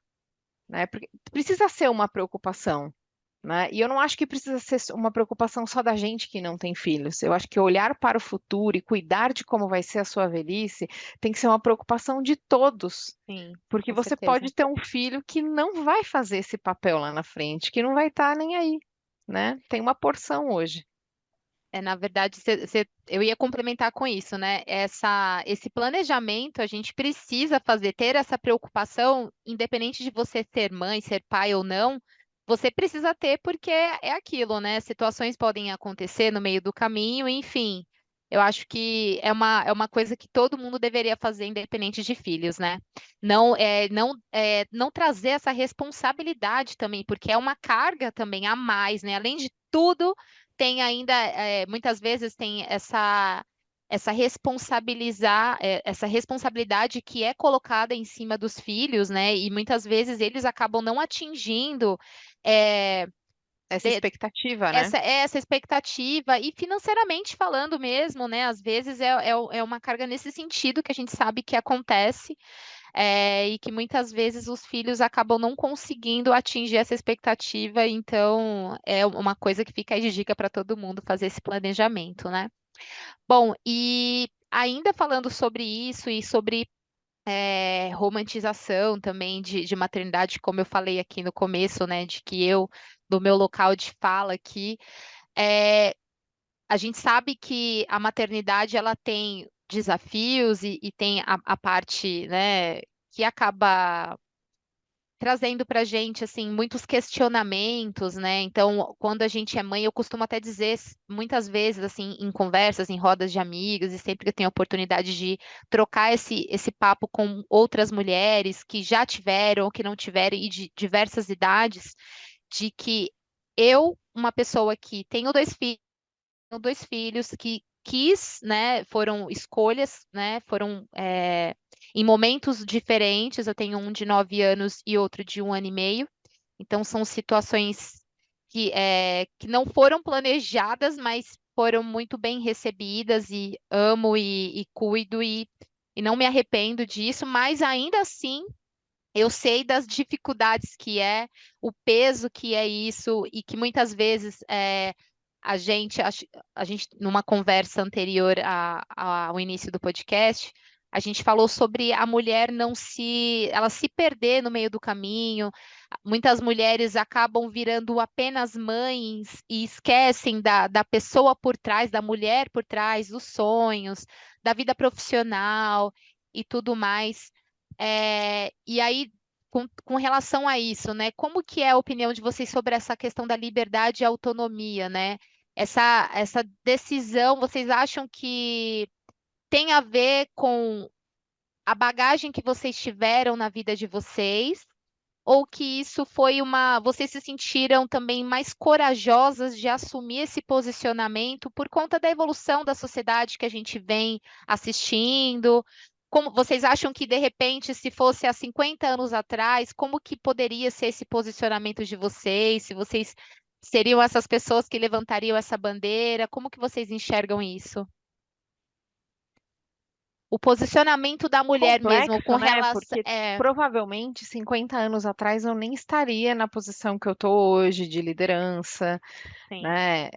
né? Porque precisa ser uma preocupação, né? E eu não acho que precisa ser uma preocupação só da gente que não tem filhos. Eu acho que olhar para o futuro e cuidar de como vai ser a sua velhice tem que ser uma preocupação de todos, sim, porque com você certeza. pode ter um filho que não vai fazer esse papel lá na frente, que não vai estar nem aí, né? Tem uma porção hoje. Na verdade, eu ia complementar com isso, né? Esse planejamento a gente precisa fazer, ter essa preocupação, independente de você ser mãe, ser pai ou não, você precisa ter porque é aquilo, né? Situações podem acontecer no meio do caminho, enfim. Eu acho que é uma coisa que todo mundo deveria fazer, independente de filhos, né? Não trazer essa responsabilidade também, porque é uma carga também a mais, né? Além de tudo tem ainda, muitas vezes tem essa responsabilidade que é colocada em cima dos filhos, né? E muitas vezes eles acabam não atingindo, é, Essa expectativa, né? essa expectativa e financeiramente falando mesmo, né? Às vezes é uma carga nesse sentido que a gente sabe que acontece, e que muitas vezes os filhos acabam não conseguindo atingir essa expectativa, então é uma coisa que fica aí de dica para todo mundo fazer esse planejamento, né? Bom, e ainda falando sobre isso e sobre romantização também de maternidade, como eu falei aqui no começo, né, de que do meu local de fala aqui, é, a gente sabe que a maternidade ela tem desafios e tem a parte, né, que acaba trazendo para a gente assim muitos questionamentos, né? Então, quando a gente é mãe, eu costumo até dizer muitas vezes assim em conversas, em rodas de amigas e sempre que eu tenho a oportunidade de trocar esse papo com outras mulheres que já tiveram ou que não tiveram e de diversas idades, de que uma pessoa que tenho dois filhos que quis, né? Foram escolhas, né? Foram em momentos diferentes. Eu tenho um de 9 anos e outro de 1 ano e meio. Então são situações que não foram planejadas, mas foram muito bem recebidas e amo e cuido e não me arrependo disso, mas ainda assim eu sei das dificuldades que o peso que é isso, e que muitas vezes a gente, a gente, numa conversa anterior ao início do podcast, a gente falou sobre a mulher ela se perder no meio do caminho. Muitas mulheres acabam virando apenas mães e esquecem da pessoa por trás, da mulher por trás, dos sonhos, da vida profissional e tudo mais. E aí, com relação a isso, né? Como que é a opinião de vocês sobre essa questão da liberdade e autonomia, né? Essa decisão, vocês acham que tem a ver com a bagagem que vocês tiveram na vida de vocês? Ou que isso foi vocês se sentiram também mais corajosas de assumir esse posicionamento por conta da evolução da sociedade que a gente vem assistindo? Como vocês acham que, de repente, se fosse há 50 anos atrás, como que poderia ser esse posicionamento de vocês? Se vocês seriam essas pessoas que levantariam essa bandeira? Como que vocês enxergam isso? O posicionamento da mulher mesmo com Complexo, né? relação. Porque provavelmente 50 anos atrás eu nem estaria na posição que eu tô hoje de liderança, Sim. né?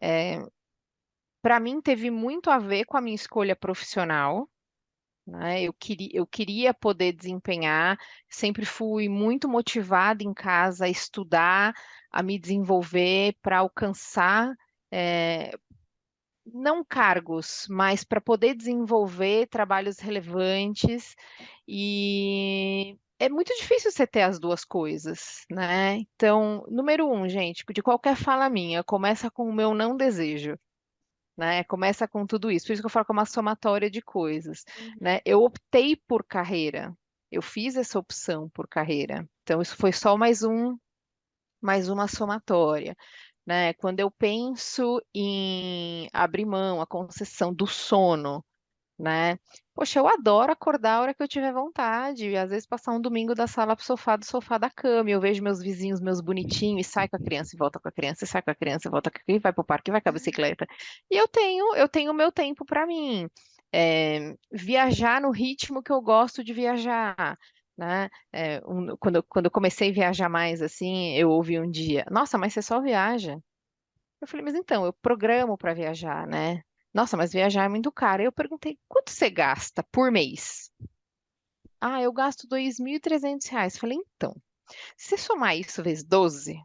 Para mim teve muito a ver com a minha escolha profissional, né? Eu queria poder desempenhar, sempre fui muito motivada em casa a estudar, a me desenvolver para alcançar, eh, não cargos, mas para poder desenvolver trabalhos relevantes. E é muito difícil você ter as duas coisas, né? Então, número um, gente, de qualquer fala minha, começa com o meu não desejo, né? Começa com tudo isso. Por isso que eu falo que é uma somatória de coisas, né? Eu optei por carreira. Eu fiz essa opção por carreira. Então, isso foi só mais uma somatória, né? Quando eu penso em abrir mão, a concessão do sono, né? Poxa, eu adoro acordar a hora que eu tiver vontade, e às vezes passar um domingo da sala pro sofá, do sofá da cama, e eu vejo meus vizinhos, meus bonitinhos, e sai com a criança e volta com a criança, e sai com a criança e volta com a criança, e vai pro parque, e vai com a bicicleta. E eu tenho o meu tempo para mim. Viajar no ritmo que eu gosto de viajar, né? Quando eu comecei a viajar mais assim, eu ouvi um dia, nossa, mas você só viaja. Eu falei, mas então, eu programo para viajar, né? Nossa, mas viajar é muito caro. Aí eu perguntei, quanto você gasta por mês? Ah, eu gasto R$ 2.300. Falei, então, se você somar isso vezes 12,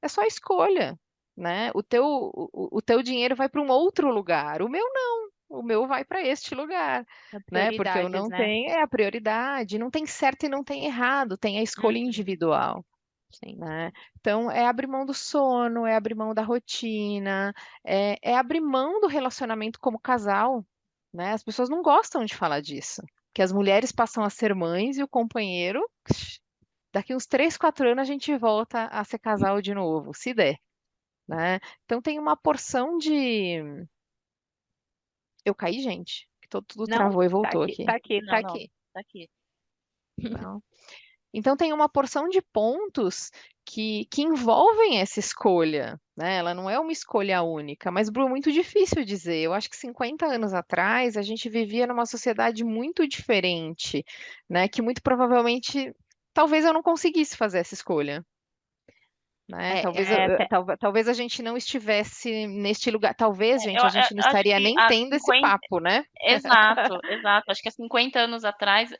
é só escolha, né? O teu dinheiro vai para um outro lugar. O meu não. O meu vai para este lugar, né? Porque eu Prioridades, não né? tenho, é a prioridade. Não tem certo e não tem errado. Tem a escolha Uhum, individual. sim. Né? Então, é abrir mão do sono, é abrir mão da rotina, é abrir mão do relacionamento como casal, né? As pessoas não gostam de falar disso, que as mulheres passam a ser mães e o companheiro, daqui uns 3, 4 anos a gente volta a ser casal de novo, se der, né? Então, tem uma porção de... Eu caí, gente, que tudo Não, travou e tá voltou aqui, aqui. tá aqui, tá Não, não, aqui. tá aqui. Não. Então, tem uma porção de pontos que envolvem essa escolha, né? Ela não é uma escolha única, mas, Bru, é muito difícil dizer. Eu acho que 50 anos atrás a gente vivia numa sociedade muito diferente, né? Que muito provavelmente talvez eu não conseguisse fazer essa escolha. Né? É, Talvez, é, talvez a gente não estivesse neste lugar. Talvez, gente, a eu gente não acho estaria que nem há tendo esse 50. papo, né? Exato, exato. Acho que há 50 anos atrás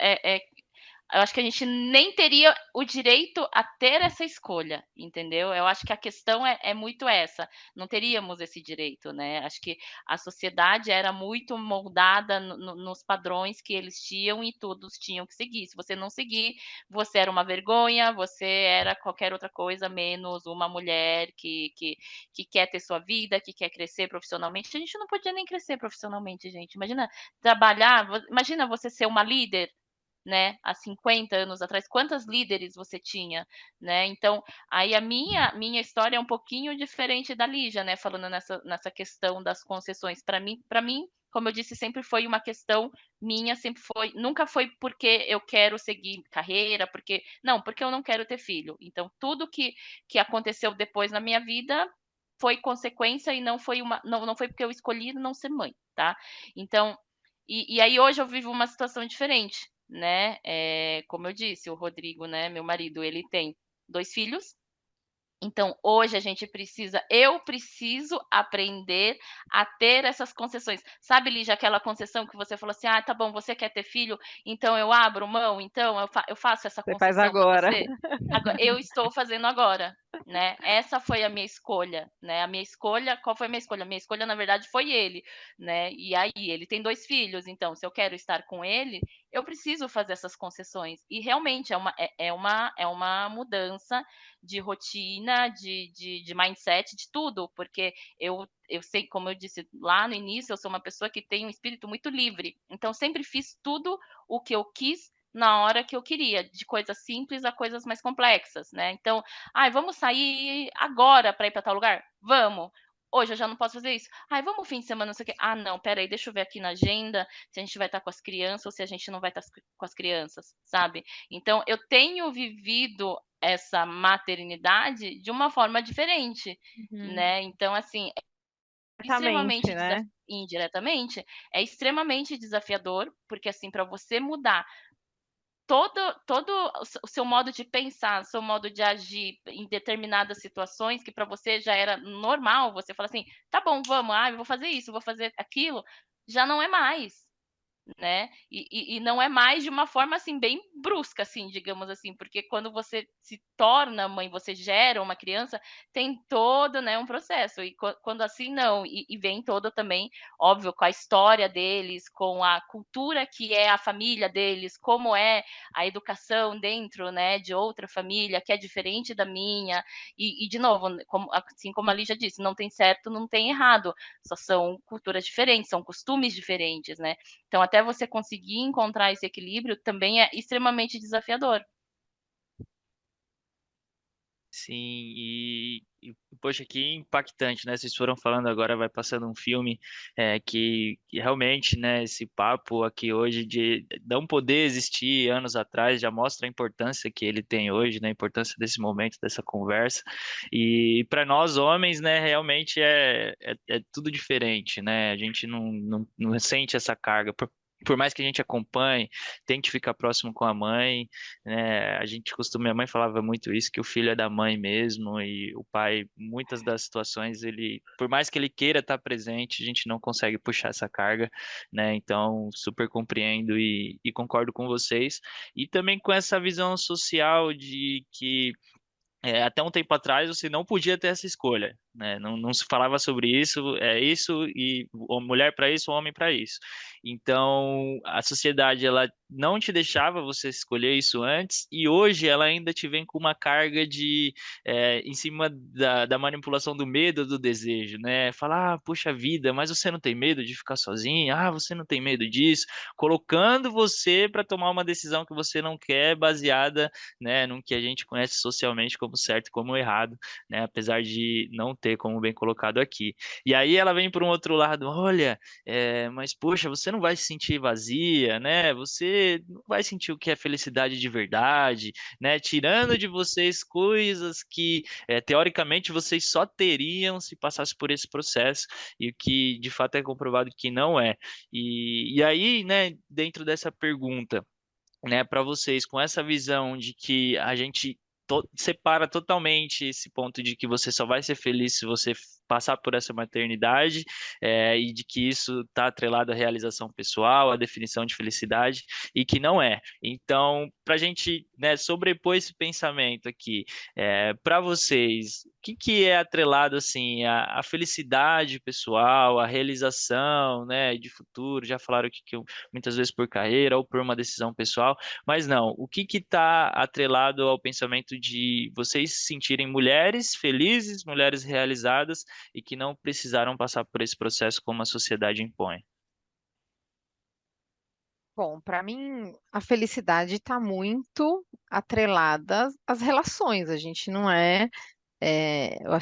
eu acho que a gente nem teria o direito a ter essa escolha, entendeu? Eu acho que a questão é muito essa. Não teríamos esse direito, né? Acho que a sociedade era muito moldada nos padrões que eles tinham e todos tinham que seguir. Se você não seguir, você era uma vergonha, você era qualquer outra coisa menos uma mulher que quer ter sua vida, que quer crescer profissionalmente. A gente não podia nem crescer profissionalmente, gente. Imagina trabalhar, imagina você ser uma líder, né, há 50 anos atrás, quantas líderes você tinha, né? Então, aí a minha história é um pouquinho diferente da Lígia, né, falando nessa questão das concessões. Para mim, como eu disse, sempre foi uma questão minha, sempre foi, nunca foi porque eu quero seguir carreira, porque eu não quero ter filho. Então, tudo que aconteceu depois na minha vida foi consequência e não foi porque eu escolhi não ser mãe, tá? Então, e aí hoje eu vivo uma situação diferente, né? Como eu disse, o Rodrigo, né, meu marido, ele tem 2 filhos, então, hoje a gente eu preciso aprender a ter essas concessões. Sabe, Lígia, aquela concessão que você falou assim: ah, tá bom, você quer ter filho, então eu abro mão, então eu faço essa Você faz concessão para agora. você. Eu estou fazendo agora, né? Essa foi a minha escolha, né? A minha escolha, qual foi a minha escolha? A minha escolha, na verdade, foi ele, né? E aí, ele tem 2 filhos, então, se eu quero estar com ele, eu preciso fazer essas concessões. E realmente é uma mudança de rotina, de mindset, de tudo, porque eu sei, como eu disse lá no início, eu sou uma pessoa que tem um espírito muito livre, então sempre fiz tudo o que eu quis na hora que eu queria, de coisas simples a coisas mais complexas, né? Então, vamos sair agora para ir para tal lugar? Vamos. Hoje eu já não posso fazer isso. Vamos fim de semana, não sei o quê. Não, peraí, deixa eu ver aqui na agenda se a gente vai estar com as crianças ou se a gente não vai estar com as crianças, sabe? Então, eu tenho vivido essa maternidade de uma forma diferente, Uhum. né? Então, assim, Exatamente, extremamente né? indiretamente, é extremamente desafiador, porque assim, para você mudar todo o seu modo de pensar, o seu modo de agir em determinadas situações que para você já era normal, você fala assim: "Tá bom, vamos, eu vou fazer isso, vou fazer aquilo", já não é mais, né? E não é mais de uma forma assim bem brusca, assim, digamos assim, porque quando você se torna mãe, você gera uma criança, tem todo, né, um processo. E quando assim não, e vem todo também, óbvio, com a história deles, com a cultura que é a família deles, como é a educação dentro, né, de outra família que é diferente da minha. E de novo, assim como a Lígia disse, não tem certo, não tem errado, só são culturas diferentes, são costumes diferentes, né? Então, até você conseguir encontrar esse equilíbrio também é extremamente desafiador. Sim, poxa, que impactante, né? Vocês foram falando agora, vai passando um filme que realmente, né, esse papo aqui hoje de não poder existir anos atrás já mostra a importância que ele tem hoje, né? A importância desse momento, dessa conversa. E para nós homens, né, realmente é tudo diferente, né? A gente não sente essa carga. Por mais que a gente acompanhe, tente ficar próximo com a mãe, né? Minha mãe falava muito isso, que o filho é da mãe mesmo, e o pai, muitas das situações, por mais que ele queira estar presente, a gente não consegue puxar essa carga, né? Então, super compreendo e concordo com vocês. E também com essa visão social de que até um tempo atrás você não podia ter essa escolha, né? Não se falava sobre isso, é isso e mulher para isso, homem para isso. Então a sociedade ela não te deixava você escolher isso antes e hoje ela ainda te vem com uma carga em cima da manipulação do medo, do desejo, né? Falar, puxa vida, mas você não tem medo de ficar sozinha? Você não tem medo disso? Colocando você para tomar uma decisão que você não quer, baseada, né, no que a gente conhece socialmente como certo e como errado, né, apesar de não ter, como bem colocado aqui. E aí ela vem por um outro lado, olha, mas poxa, você não vai se sentir vazia, né? Você não vai sentir o que é felicidade de verdade, né? Tirando de vocês coisas que, teoricamente, vocês só teriam se passasse por esse processo, e que de fato é comprovado que não é. E aí, né, dentro dessa pergunta, né, para vocês, com essa visão de que a gente separa totalmente esse ponto de que você só vai ser feliz se você passar por essa maternidade, e de que isso está atrelado à realização pessoal, à definição de felicidade, e que não é. Então, para a gente, né, sobrepor esse pensamento aqui, para vocês, o que, que é atrelado assim à felicidade pessoal, à realização, né, de futuro? Já falaram que muitas vezes por carreira ou por uma decisão pessoal, mas não, o que está atrelado ao pensamento de vocês se sentirem mulheres felizes, mulheres realizadas e que não precisaram passar por esse processo como a sociedade impõe? Bom, para mim, a felicidade está muito atrelada às relações. A gente não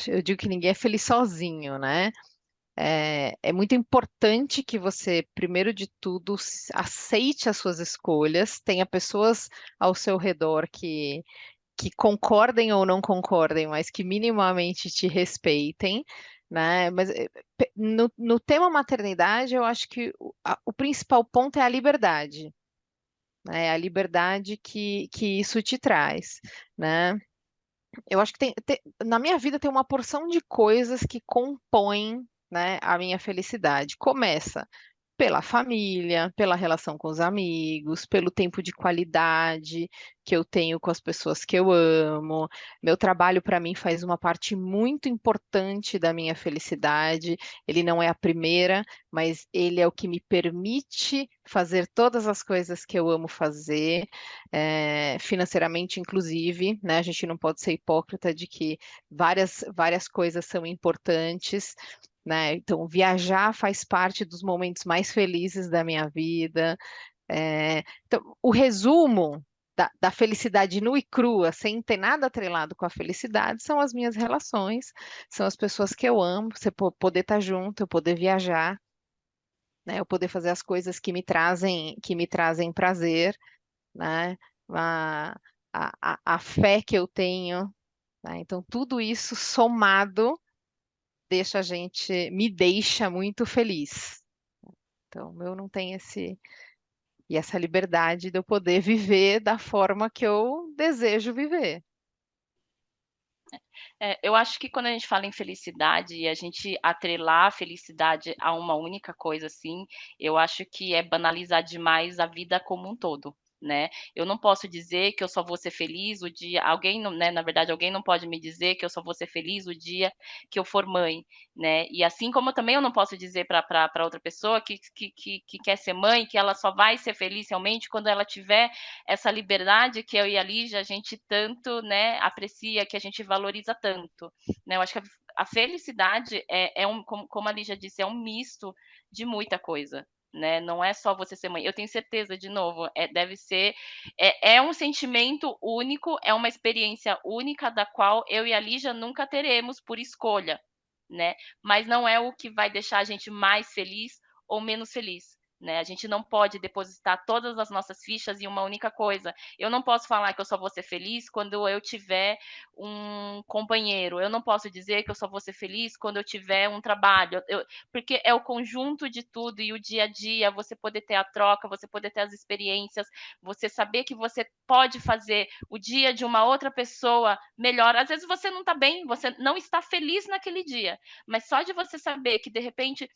eu digo que ninguém é feliz sozinho, né? É muito importante que você, primeiro de tudo, aceite as suas escolhas, tenha pessoas ao seu redor que concordem ou não concordem, mas que minimamente te respeitem, né? Mas no tema maternidade, eu acho que o principal ponto é a liberdade, né? A liberdade que isso te traz, né? Eu acho que na minha vida tem uma porção de coisas que compõem, né, a minha felicidade. Começa pela família, pela relação com os amigos, pelo tempo de qualidade que eu tenho com as pessoas que eu amo. Meu trabalho, para mim, faz uma parte muito importante da minha felicidade. Ele não é a primeira, mas ele é o que me permite fazer todas as coisas que eu amo fazer, financeiramente, inclusive, né? A gente não pode ser hipócrita de que várias coisas são importantes, né? Então, viajar faz parte dos momentos mais felizes da minha vida. Então, o resumo da felicidade nua e crua, sem ter nada atrelado com a felicidade, são as minhas relações, são as pessoas que eu amo, você poder estar junto, eu poder viajar, né? Eu poder fazer as coisas que me trazem prazer, né? A, a fé que eu tenho, né? Então, tudo isso somado me deixa muito feliz. Então, eu não tenho essa liberdade de eu poder viver da forma que eu desejo viver. Eu acho que quando a gente fala em felicidade e a gente atrelar a felicidade a uma única coisa, assim, eu acho que é banalizar demais a vida como um todo, né? Eu não posso dizer que eu só vou ser feliz o dia. Alguém, não, né? Na verdade, alguém não pode me dizer que eu só vou ser feliz o dia que eu for mãe, né? E assim como também eu não posso dizer para outra pessoa que quer ser mãe, que ela só vai ser feliz realmente quando ela tiver essa liberdade que eu e a Lígia, a gente tanto, né, aprecia, que a gente valoriza tanto, né? Eu acho que a felicidade como a Lígia disse, é um misto de muita coisa, né? Não é só você ser mãe. Eu tenho certeza, de novo, deve ser, é um sentimento único, é uma experiência única da qual eu e a Lígia nunca teremos por escolha, né? Mas não é o que vai deixar a gente mais feliz ou menos feliz, né? A gente não pode depositar todas as nossas fichas em uma única coisa. Eu não posso falar que eu só vou ser feliz quando eu tiver um companheiro. Eu não posso dizer que eu só vou ser feliz quando eu tiver um trabalho. Porque é o conjunto de tudo e o dia a dia, você poder ter a troca, você poder ter as experiências, você saber que você pode fazer o dia de uma outra pessoa melhor. Às vezes você não está bem, você não está feliz naquele dia, mas só de você saber que de repente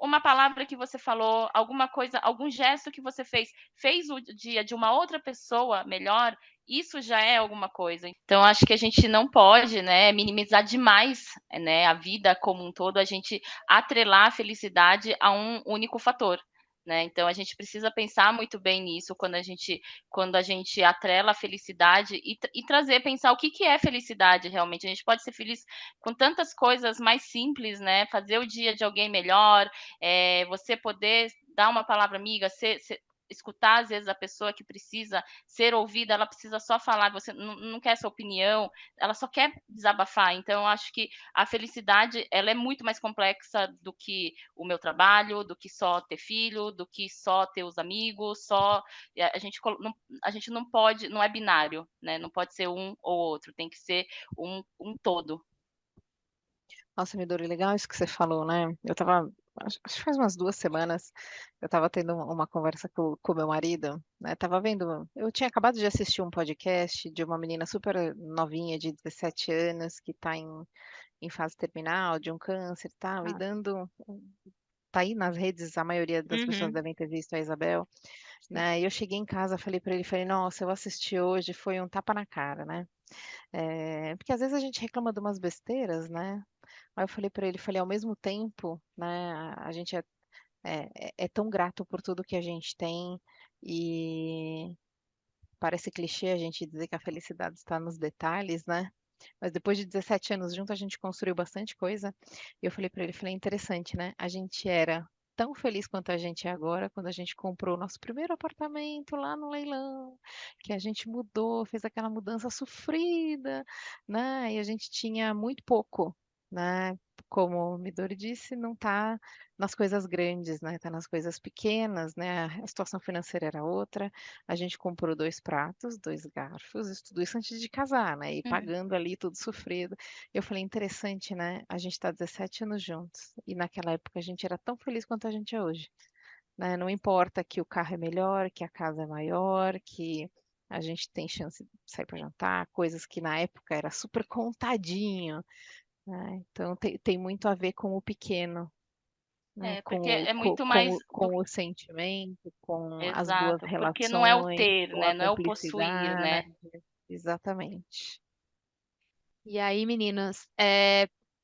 uma palavra que você falou, alguma coisa, algum gesto que você fez o dia de uma outra pessoa melhor, isso já é alguma coisa. Então, acho que a gente não pode, né, minimizar demais, né, a vida como um todo, a gente atrelar a felicidade a um único fator. Né? Então a gente precisa pensar muito bem nisso quando a gente atrela a felicidade e trazer, pensar o que é felicidade realmente. A gente pode ser feliz com tantas coisas mais simples, né? Fazer o dia de alguém melhor, você poder dar uma palavra amiga, escutar, às vezes, a pessoa que precisa ser ouvida, ela precisa só falar, você não quer essa opinião, ela só quer desabafar. Então, eu acho que a felicidade, ela é muito mais complexa do que o meu trabalho, do que só ter filho, do que só ter os amigos, a gente não pode, não é binário, né? Não pode ser um ou outro, tem que ser um todo. Nossa, Midori, legal isso que você falou, né? Eu tava, acho que faz umas 2 semanas, eu tava tendo uma conversa com o meu marido, né? Tava vendo, eu tinha acabado de assistir um podcast de uma menina super novinha, de 17 anos, que tá em fase terminal, de um câncer e tal, e Ah, tá aí nas redes, a maioria das pessoas Uhum. devem ter visto a Isabel, né? E eu cheguei em casa, falei pra ele, falei, nossa, eu assisti hoje, foi um tapa na cara, né? Porque às vezes a gente reclama de umas besteiras, né? Aí eu falei pra ele, falei, ao mesmo tempo, né, a gente é tão grato por tudo que a gente tem e parece clichê a gente dizer que a felicidade está nos detalhes, né? Mas depois de 17 anos juntos, a gente construiu bastante coisa. E eu falei pra ele, falei, interessante, né? A gente era tão feliz quanto a gente é agora, quando a gente comprou o nosso primeiro apartamento lá no leilão, que a gente mudou, fez aquela mudança sofrida, né? E a gente tinha muito pouco, né? Como o Midori disse, não tá nas coisas grandes, né? Tá nas coisas pequenas, né? A situação financeira era outra. A gente comprou 2 pratos, 2 garfos, isso tudo isso antes de casar, né? E Uhum. pagando ali tudo sofrido. Eu falei, interessante, né? A gente está 17 anos juntos. E naquela época a gente era tão feliz quanto a gente é hoje, né? Não importa que o carro é melhor, que a casa é maior, que a gente tem chance de sair para jantar, coisas que na época era super contadinho, né? Então tem muito a ver com o pequeno, né? Porque é muito mais do Com o sentimento, com as boas exato, porque não é o relações, ter, com né? a Não é o possuir, né? cumplicidade. Exatamente. e aí, meninas,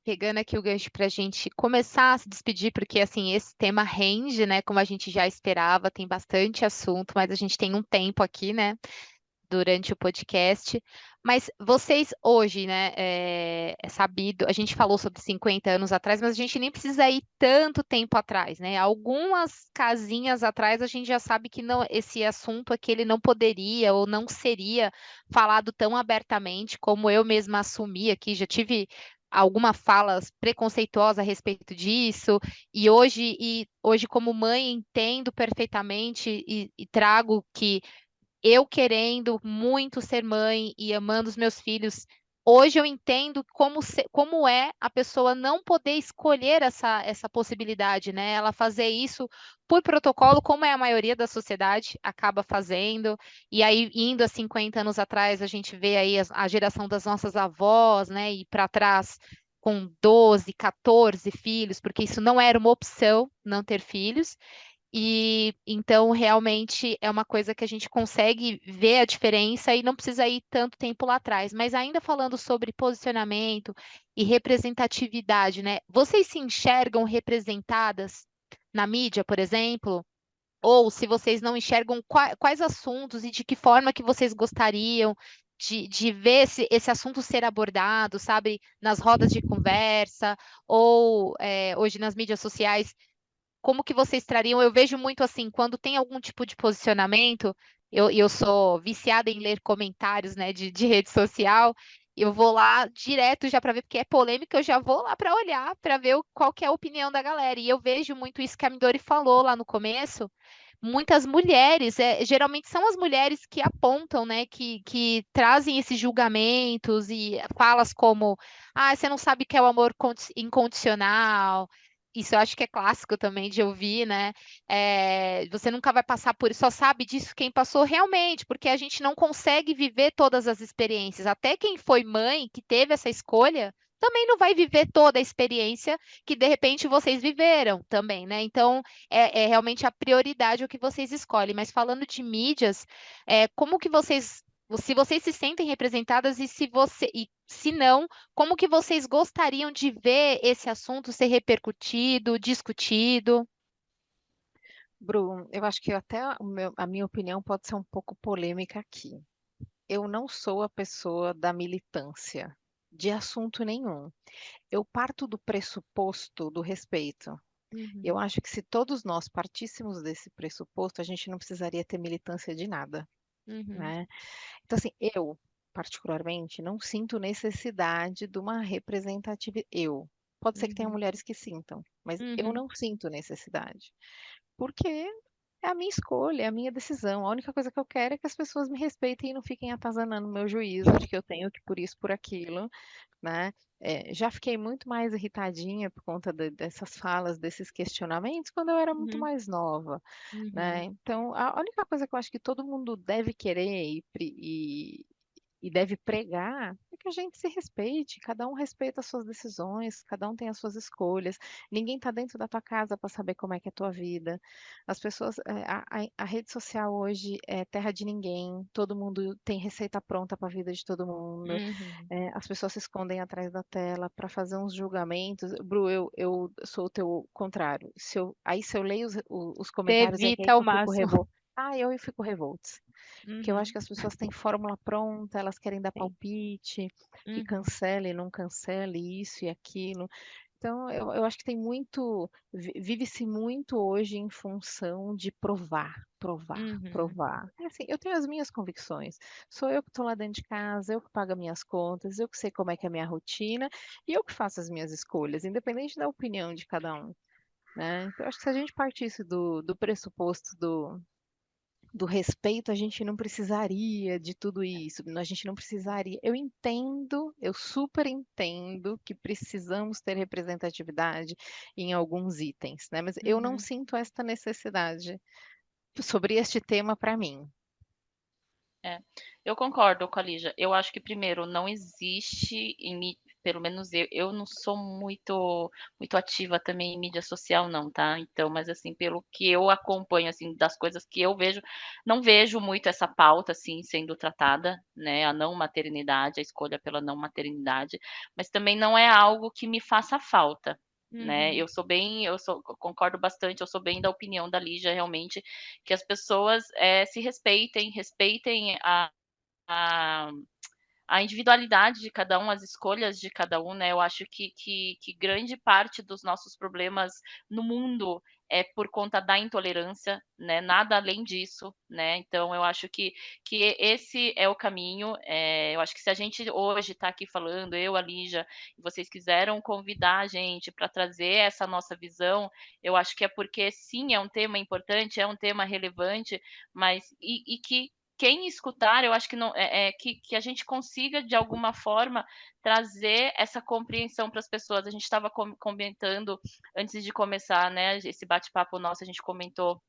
pegando aqui o gancho para a gente começar a se despedir, porque assim, esse tema rende, né? Como a gente já esperava, tem bastante assunto, mas a gente tem um tempo aqui, né? Durante o podcast. Mas vocês hoje, né, é sabido, a gente falou sobre 50 anos atrás, mas a gente nem precisa ir tanto tempo atrás, né? Algumas casinhas atrás a gente já sabe que não, esse assunto aqui ele não poderia ou não seria falado tão abertamente como eu mesma assumi aqui, já tive alguma fala preconceituosa a respeito disso, e hoje como mãe entendo perfeitamente e trago que eu querendo muito ser mãe e amando os meus filhos, hoje eu entendo como é a pessoa não poder escolher essa possibilidade, né? Ela fazer isso por protocolo, como é a maioria da sociedade acaba fazendo. E aí, indo a 50 anos atrás, a gente vê aí a geração das nossas avós, né? E para trás. Com 12, 14 filhos, porque isso não era uma opção, não ter filhos. E então realmente é uma coisa que a gente consegue ver a diferença e não precisa ir tanto tempo lá atrás. Mas ainda falando sobre posicionamento e representatividade, né? Vocês se enxergam representadas na mídia, por exemplo? Ou se vocês não enxergam quais assuntos e de que forma que vocês gostariam de ver esse assunto ser abordado, sabe, nas rodas de conversa, ou hoje nas mídias sociais como que vocês trariam? Eu vejo muito assim, quando tem algum tipo de posicionamento, eu sou viciada em ler comentários, né, de rede social, eu vou lá direto já para ver, porque é polêmica, eu já vou lá para olhar, para ver qual que é a opinião da galera. E eu vejo muito isso que a Midori falou lá no começo. Muitas mulheres, geralmente são as mulheres que apontam, né, que trazem esses julgamentos e falas como, ah, você não sabe o que é o amor incondicional, isso eu acho que é clássico também de ouvir, né? Você nunca vai passar por isso, só sabe disso quem passou realmente, porque a gente não consegue viver todas as experiências. Até quem foi mãe, que teve essa escolha, também não vai viver toda a experiência que de repente vocês viveram também, né? Então, é realmente a prioridade o que vocês escolhem. Mas falando de mídias, como que vocês. Se vocês se sentem representadas e se não, como que vocês gostariam de ver esse assunto ser repercutido, discutido? Bruno, eu acho que até a minha opinião pode ser um pouco polêmica aqui. Eu não sou a pessoa da militância de assunto nenhum. Eu parto do pressuposto do respeito. Eu Uhum, acho que se todos nós partíssemos desse pressuposto, a gente não precisaria ter militância de nada, uhum, né? Então, assim, eu, particularmente, não sinto necessidade de uma representatividade. Eu. Pode ser que tenha uhum, mulheres que sintam, mas eu uhum, não sinto necessidade. Porque é a minha escolha, é a minha decisão. A única coisa que eu quero é que as pessoas me respeitem e não fiquem atazanando o meu juízo de que eu tenho que por isso, por aquilo, né? Já fiquei muito mais irritadinha por conta dessas falas, desses questionamentos, quando eu era muito uhum, mais nova, né? uhum, Então, a única coisa que eu acho que todo mundo deve querer e deve pregar é que a gente se respeite, cada um respeita as suas decisões, cada um tem as suas escolhas. Ninguém está dentro da tua casa para saber como é que é a tua vida. As pessoas, a rede social hoje é terra de ninguém, todo mundo tem receita pronta para a vida de todo mundo. uhum. As pessoas se escondem atrás da tela para fazer uns julgamentos. Bru, eu sou o teu contrário. Se eu leio os Você comentários, é que aí evita que ao eu fico máximo. revoltada. Ah, eu fico revolta. Porque eu acho Uhum, que as pessoas têm fórmula pronta, elas querem dar sim. palpite, que Uhum, cancele, não cancele isso e aquilo. Então, eu acho que tem muito, vive-se muito hoje em função de provar, provar, uhum, provar. É assim, eu tenho as minhas convicções. Sou eu que estou lá dentro de casa, eu que pago as minhas contas, eu que sei como é que é a minha rotina e eu que faço as minhas escolhas, independente da opinião de cada um, né? Então, eu acho que se a gente partisse do pressuposto do respeito, a gente não precisaria de tudo isso, a gente não precisaria. Eu entendo, eu super entendo que precisamos ter representatividade em alguns itens, né? Mas eu não uhum. sinto esta necessidade sobre este tema para mim. É, eu concordo com a Lígia. Eu acho que, primeiro, não existe pelo menos eu não sou muito ativa também em mídia social, não, tá? Então, mas assim, pelo que eu acompanho, assim, das coisas que eu vejo, não vejo muito essa pauta, assim, sendo tratada, né? A não maternidade, a escolha pela não maternidade, mas também não é algo que me faça falta. Né, Uhum, concordo bastante, eu sou bem da opinião da Lígia, realmente, que as pessoas se respeitem a, a individualidade de cada um, as escolhas de cada um, né? Eu acho que grande parte dos nossos problemas no mundo é por conta da intolerância, né? Nada além disso, né? Então eu acho que esse é o caminho. Eu acho que se a gente hoje está aqui falando, eu, a Lígia, e vocês quiseram convidar a gente para trazer essa nossa visão, eu acho que é porque sim, é um tema importante, é um tema relevante, mas e que quem escutar, eu acho que não que a gente consiga de alguma forma trazer essa compreensão para as pessoas. A gente estava comentando antes de começar, né? Esse bate-papo nosso, a gente comentou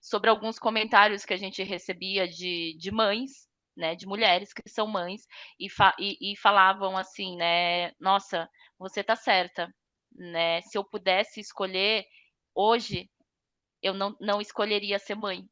sobre alguns comentários que a gente recebia de mães, né? De mulheres que são mães e falavam assim, né? Nossa, você tá certa, né? Se eu pudesse escolher hoje, eu não escolheria ser mãe,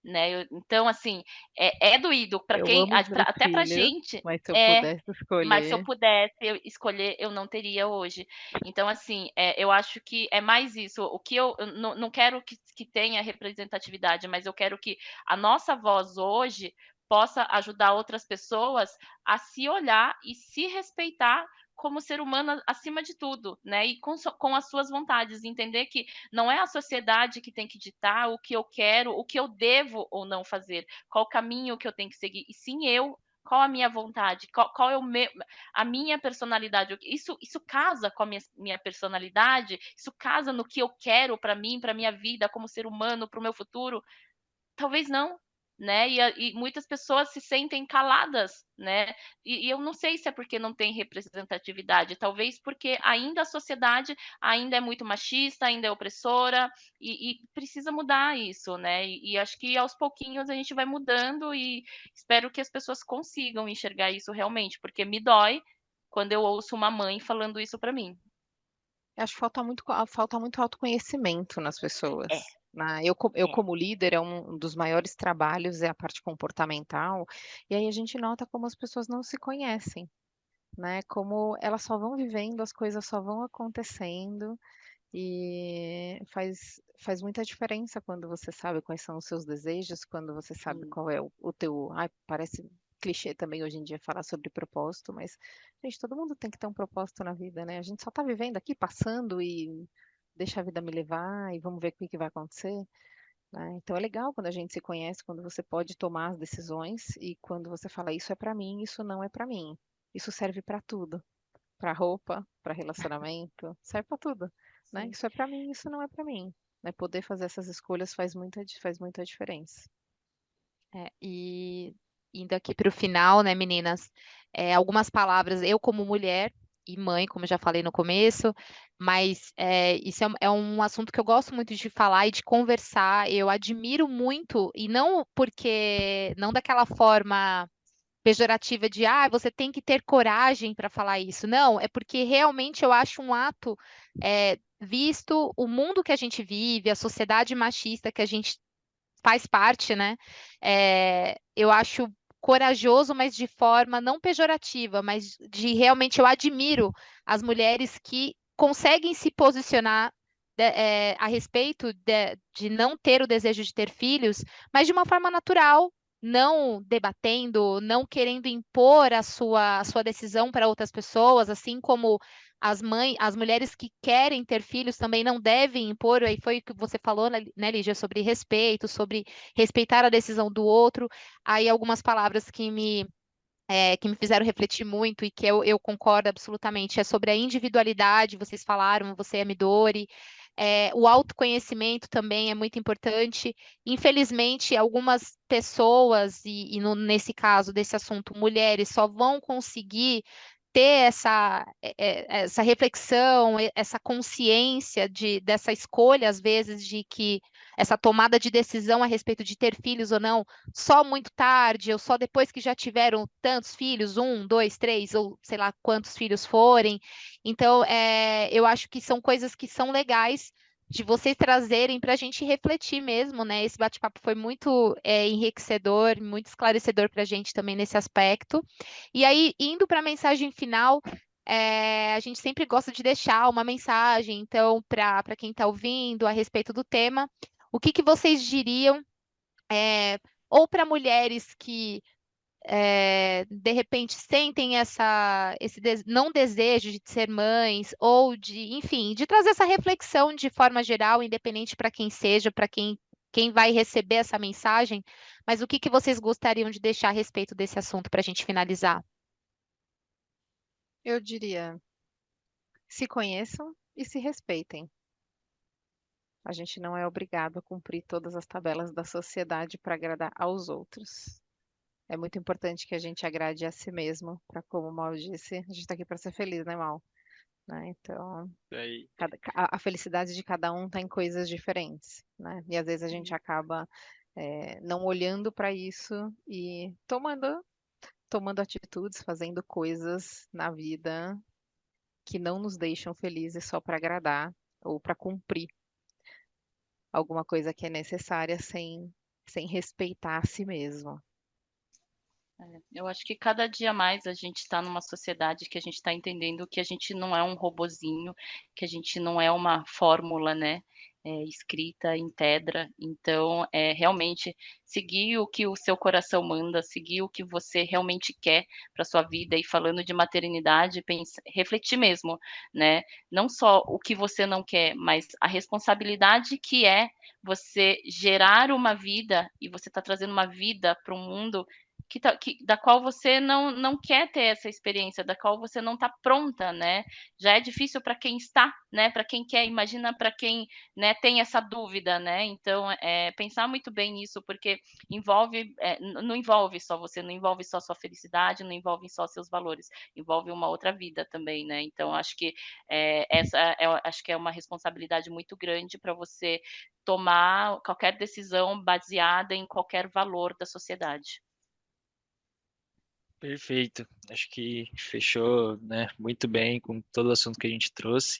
né, então assim, é doído para Eu quem amo os meus até pra filhos, gente mas se eu é, pudesse mas se eu escolher, pudesse eu escolher, eu não teria hoje. Então assim, eu acho que é mais isso, o que eu não quero que tenha representatividade, mas eu quero que a nossa voz hoje possa ajudar outras pessoas a se olhar e se respeitar como ser humano acima de tudo, né, e com as suas vontades, entender que não é a sociedade que tem que ditar o que eu quero, o que eu devo ou não fazer, qual o caminho que eu tenho que seguir, e sim eu, qual a minha vontade, qual é a minha personalidade. Isso casa com a minha personalidade, isso casa no que eu quero para mim, para minha vida como ser humano, para o meu futuro. Talvez não, né? E muitas pessoas se sentem caladas, né? E eu não sei se é porque não tem representatividade, talvez porque ainda a sociedade ainda é muito machista, ainda é opressora, e precisa mudar isso, né? E acho que aos pouquinhos a gente vai mudando e espero que as pessoas consigam enxergar isso realmente, porque me dói quando eu ouço uma mãe falando isso para mim. acho que falta muito autoconhecimento nas É, pessoas, né? Eu é. como líder, um dos maiores trabalhos é a parte comportamental, e aí a gente nota como as pessoas não se conhecem, né? Como elas só vão vivendo, as coisas só vão acontecendo, e faz muita diferença quando você sabe quais são os seus desejos, quando você sabe Sim. qual é o teu. Ai, parece clichê também hoje em dia falar sobre propósito, mas, gente, todo mundo tem que ter um propósito na vida, né? A gente só tá vivendo aqui, passando e deixa a vida me levar e vamos ver o que que vai acontecer, né? Então é legal quando a gente se conhece, quando você pode tomar as decisões e quando você fala isso é para mim, isso não é para mim. Isso serve para tudo, para roupa, para relacionamento, serve para tudo, né? Sim. Isso é para mim, isso não é para mim. Né? Poder fazer essas escolhas faz muita diferença. E indo aqui para o final, né, meninas? Algumas palavras, eu como mulher e mãe, como eu já falei no começo, mas isso é um assunto que eu gosto muito de falar e de conversar. Eu admiro muito, e não porque, não daquela forma pejorativa de, você tem que ter coragem para falar isso. Não, é porque realmente eu acho um ato, visto o mundo que a gente vive, a sociedade machista que a gente faz parte, né? Eu acho corajoso, mas de forma não pejorativa, mas de realmente eu admiro as mulheres que conseguem se posicionar a respeito de não ter o desejo de ter filhos, mas de uma forma natural, não debatendo, não querendo impor a sua decisão para outras pessoas, assim como as mulheres que querem ter filhos também não devem impor, aí foi o que você falou, né, Lígia, sobre respeito, sobre respeitar a decisão do outro. Aí algumas palavras que me fizeram refletir muito e que eu concordo absolutamente, é sobre a individualidade, vocês falaram, você é Midori, o autoconhecimento também é muito importante. Infelizmente, algumas pessoas, nesse caso desse assunto, mulheres, só vão conseguir ter essa reflexão, essa consciência dessa escolha, às vezes, de que essa tomada de decisão a respeito de ter filhos ou não, só muito tarde, ou só depois que já tiveram tantos filhos, 1, 2, 3, ou sei lá quantos filhos forem. Então, eu acho que são coisas que são legais de vocês trazerem para a gente refletir mesmo, né? Esse bate-papo foi muito enriquecedor, muito esclarecedor para a gente também nesse aspecto. E aí, indo para a mensagem final, a gente sempre gosta de deixar uma mensagem, então, para quem está ouvindo a respeito do tema, o que vocês diriam, ou para mulheres que de repente sentem esse não desejo de ser mães, ou enfim, de trazer essa reflexão de forma geral, independente para quem seja, para quem vai receber essa mensagem, mas o que vocês gostariam de deixar a respeito desse assunto para a gente finalizar? Eu diria, se conheçam e se respeitem. A gente não é obrigado a cumprir todas as tabelas da sociedade para agradar aos outros. É muito importante que a gente agrade a si mesmo, para como o Mal disse, a gente está aqui para ser feliz, né, Mal? Né? Então, Aí. a felicidade de cada um está em coisas diferentes, né? E às vezes a gente acaba não olhando para isso e tomando atitudes, fazendo coisas na vida que não nos deixam felizes só para agradar ou para cumprir alguma coisa que é necessária sem respeitar a si mesmo. Eu acho que cada dia mais a gente está numa sociedade que a gente está entendendo que a gente não é um robozinho, que a gente não é uma fórmula, né, escrita em pedra. Então, realmente seguir o que o seu coração manda, seguir o que você realmente quer para sua vida. E falando de maternidade, refletir mesmo, né? Não só o que você não quer, mas a responsabilidade que é você gerar uma vida e você está trazendo uma vida para o mundo da qual você não quer ter essa experiência, da qual você não está pronta, né? Já é difícil para quem está, né? Para quem quer, imagina para quem, né, tem essa dúvida, né? Então, pensar muito bem nisso, porque não envolve só você, não envolve só sua felicidade, não envolve só seus valores, envolve uma outra vida também, né? Então, acho que acho que é uma responsabilidade muito grande para você tomar qualquer decisão baseada em qualquer valor da sociedade. Perfeito. Acho que fechou, né, muito bem com todo o assunto que a gente trouxe.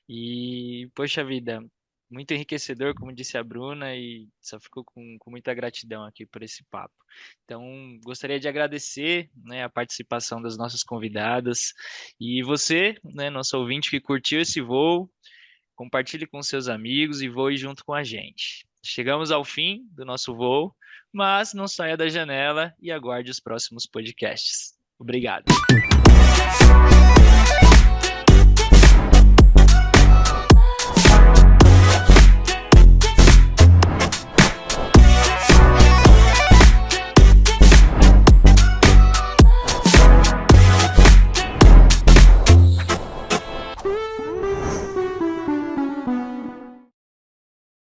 E, poxa vida, muito enriquecedor, como disse a Bruna, e só fico com muita gratidão aqui por esse papo. Então, gostaria de agradecer, né, a participação das nossas convidadas. E você, né, nosso ouvinte que curtiu esse voo, compartilhe com seus amigos e voe junto com a gente. Chegamos ao fim do nosso voo, mas não saia da janela e aguarde os próximos podcasts. Obrigado.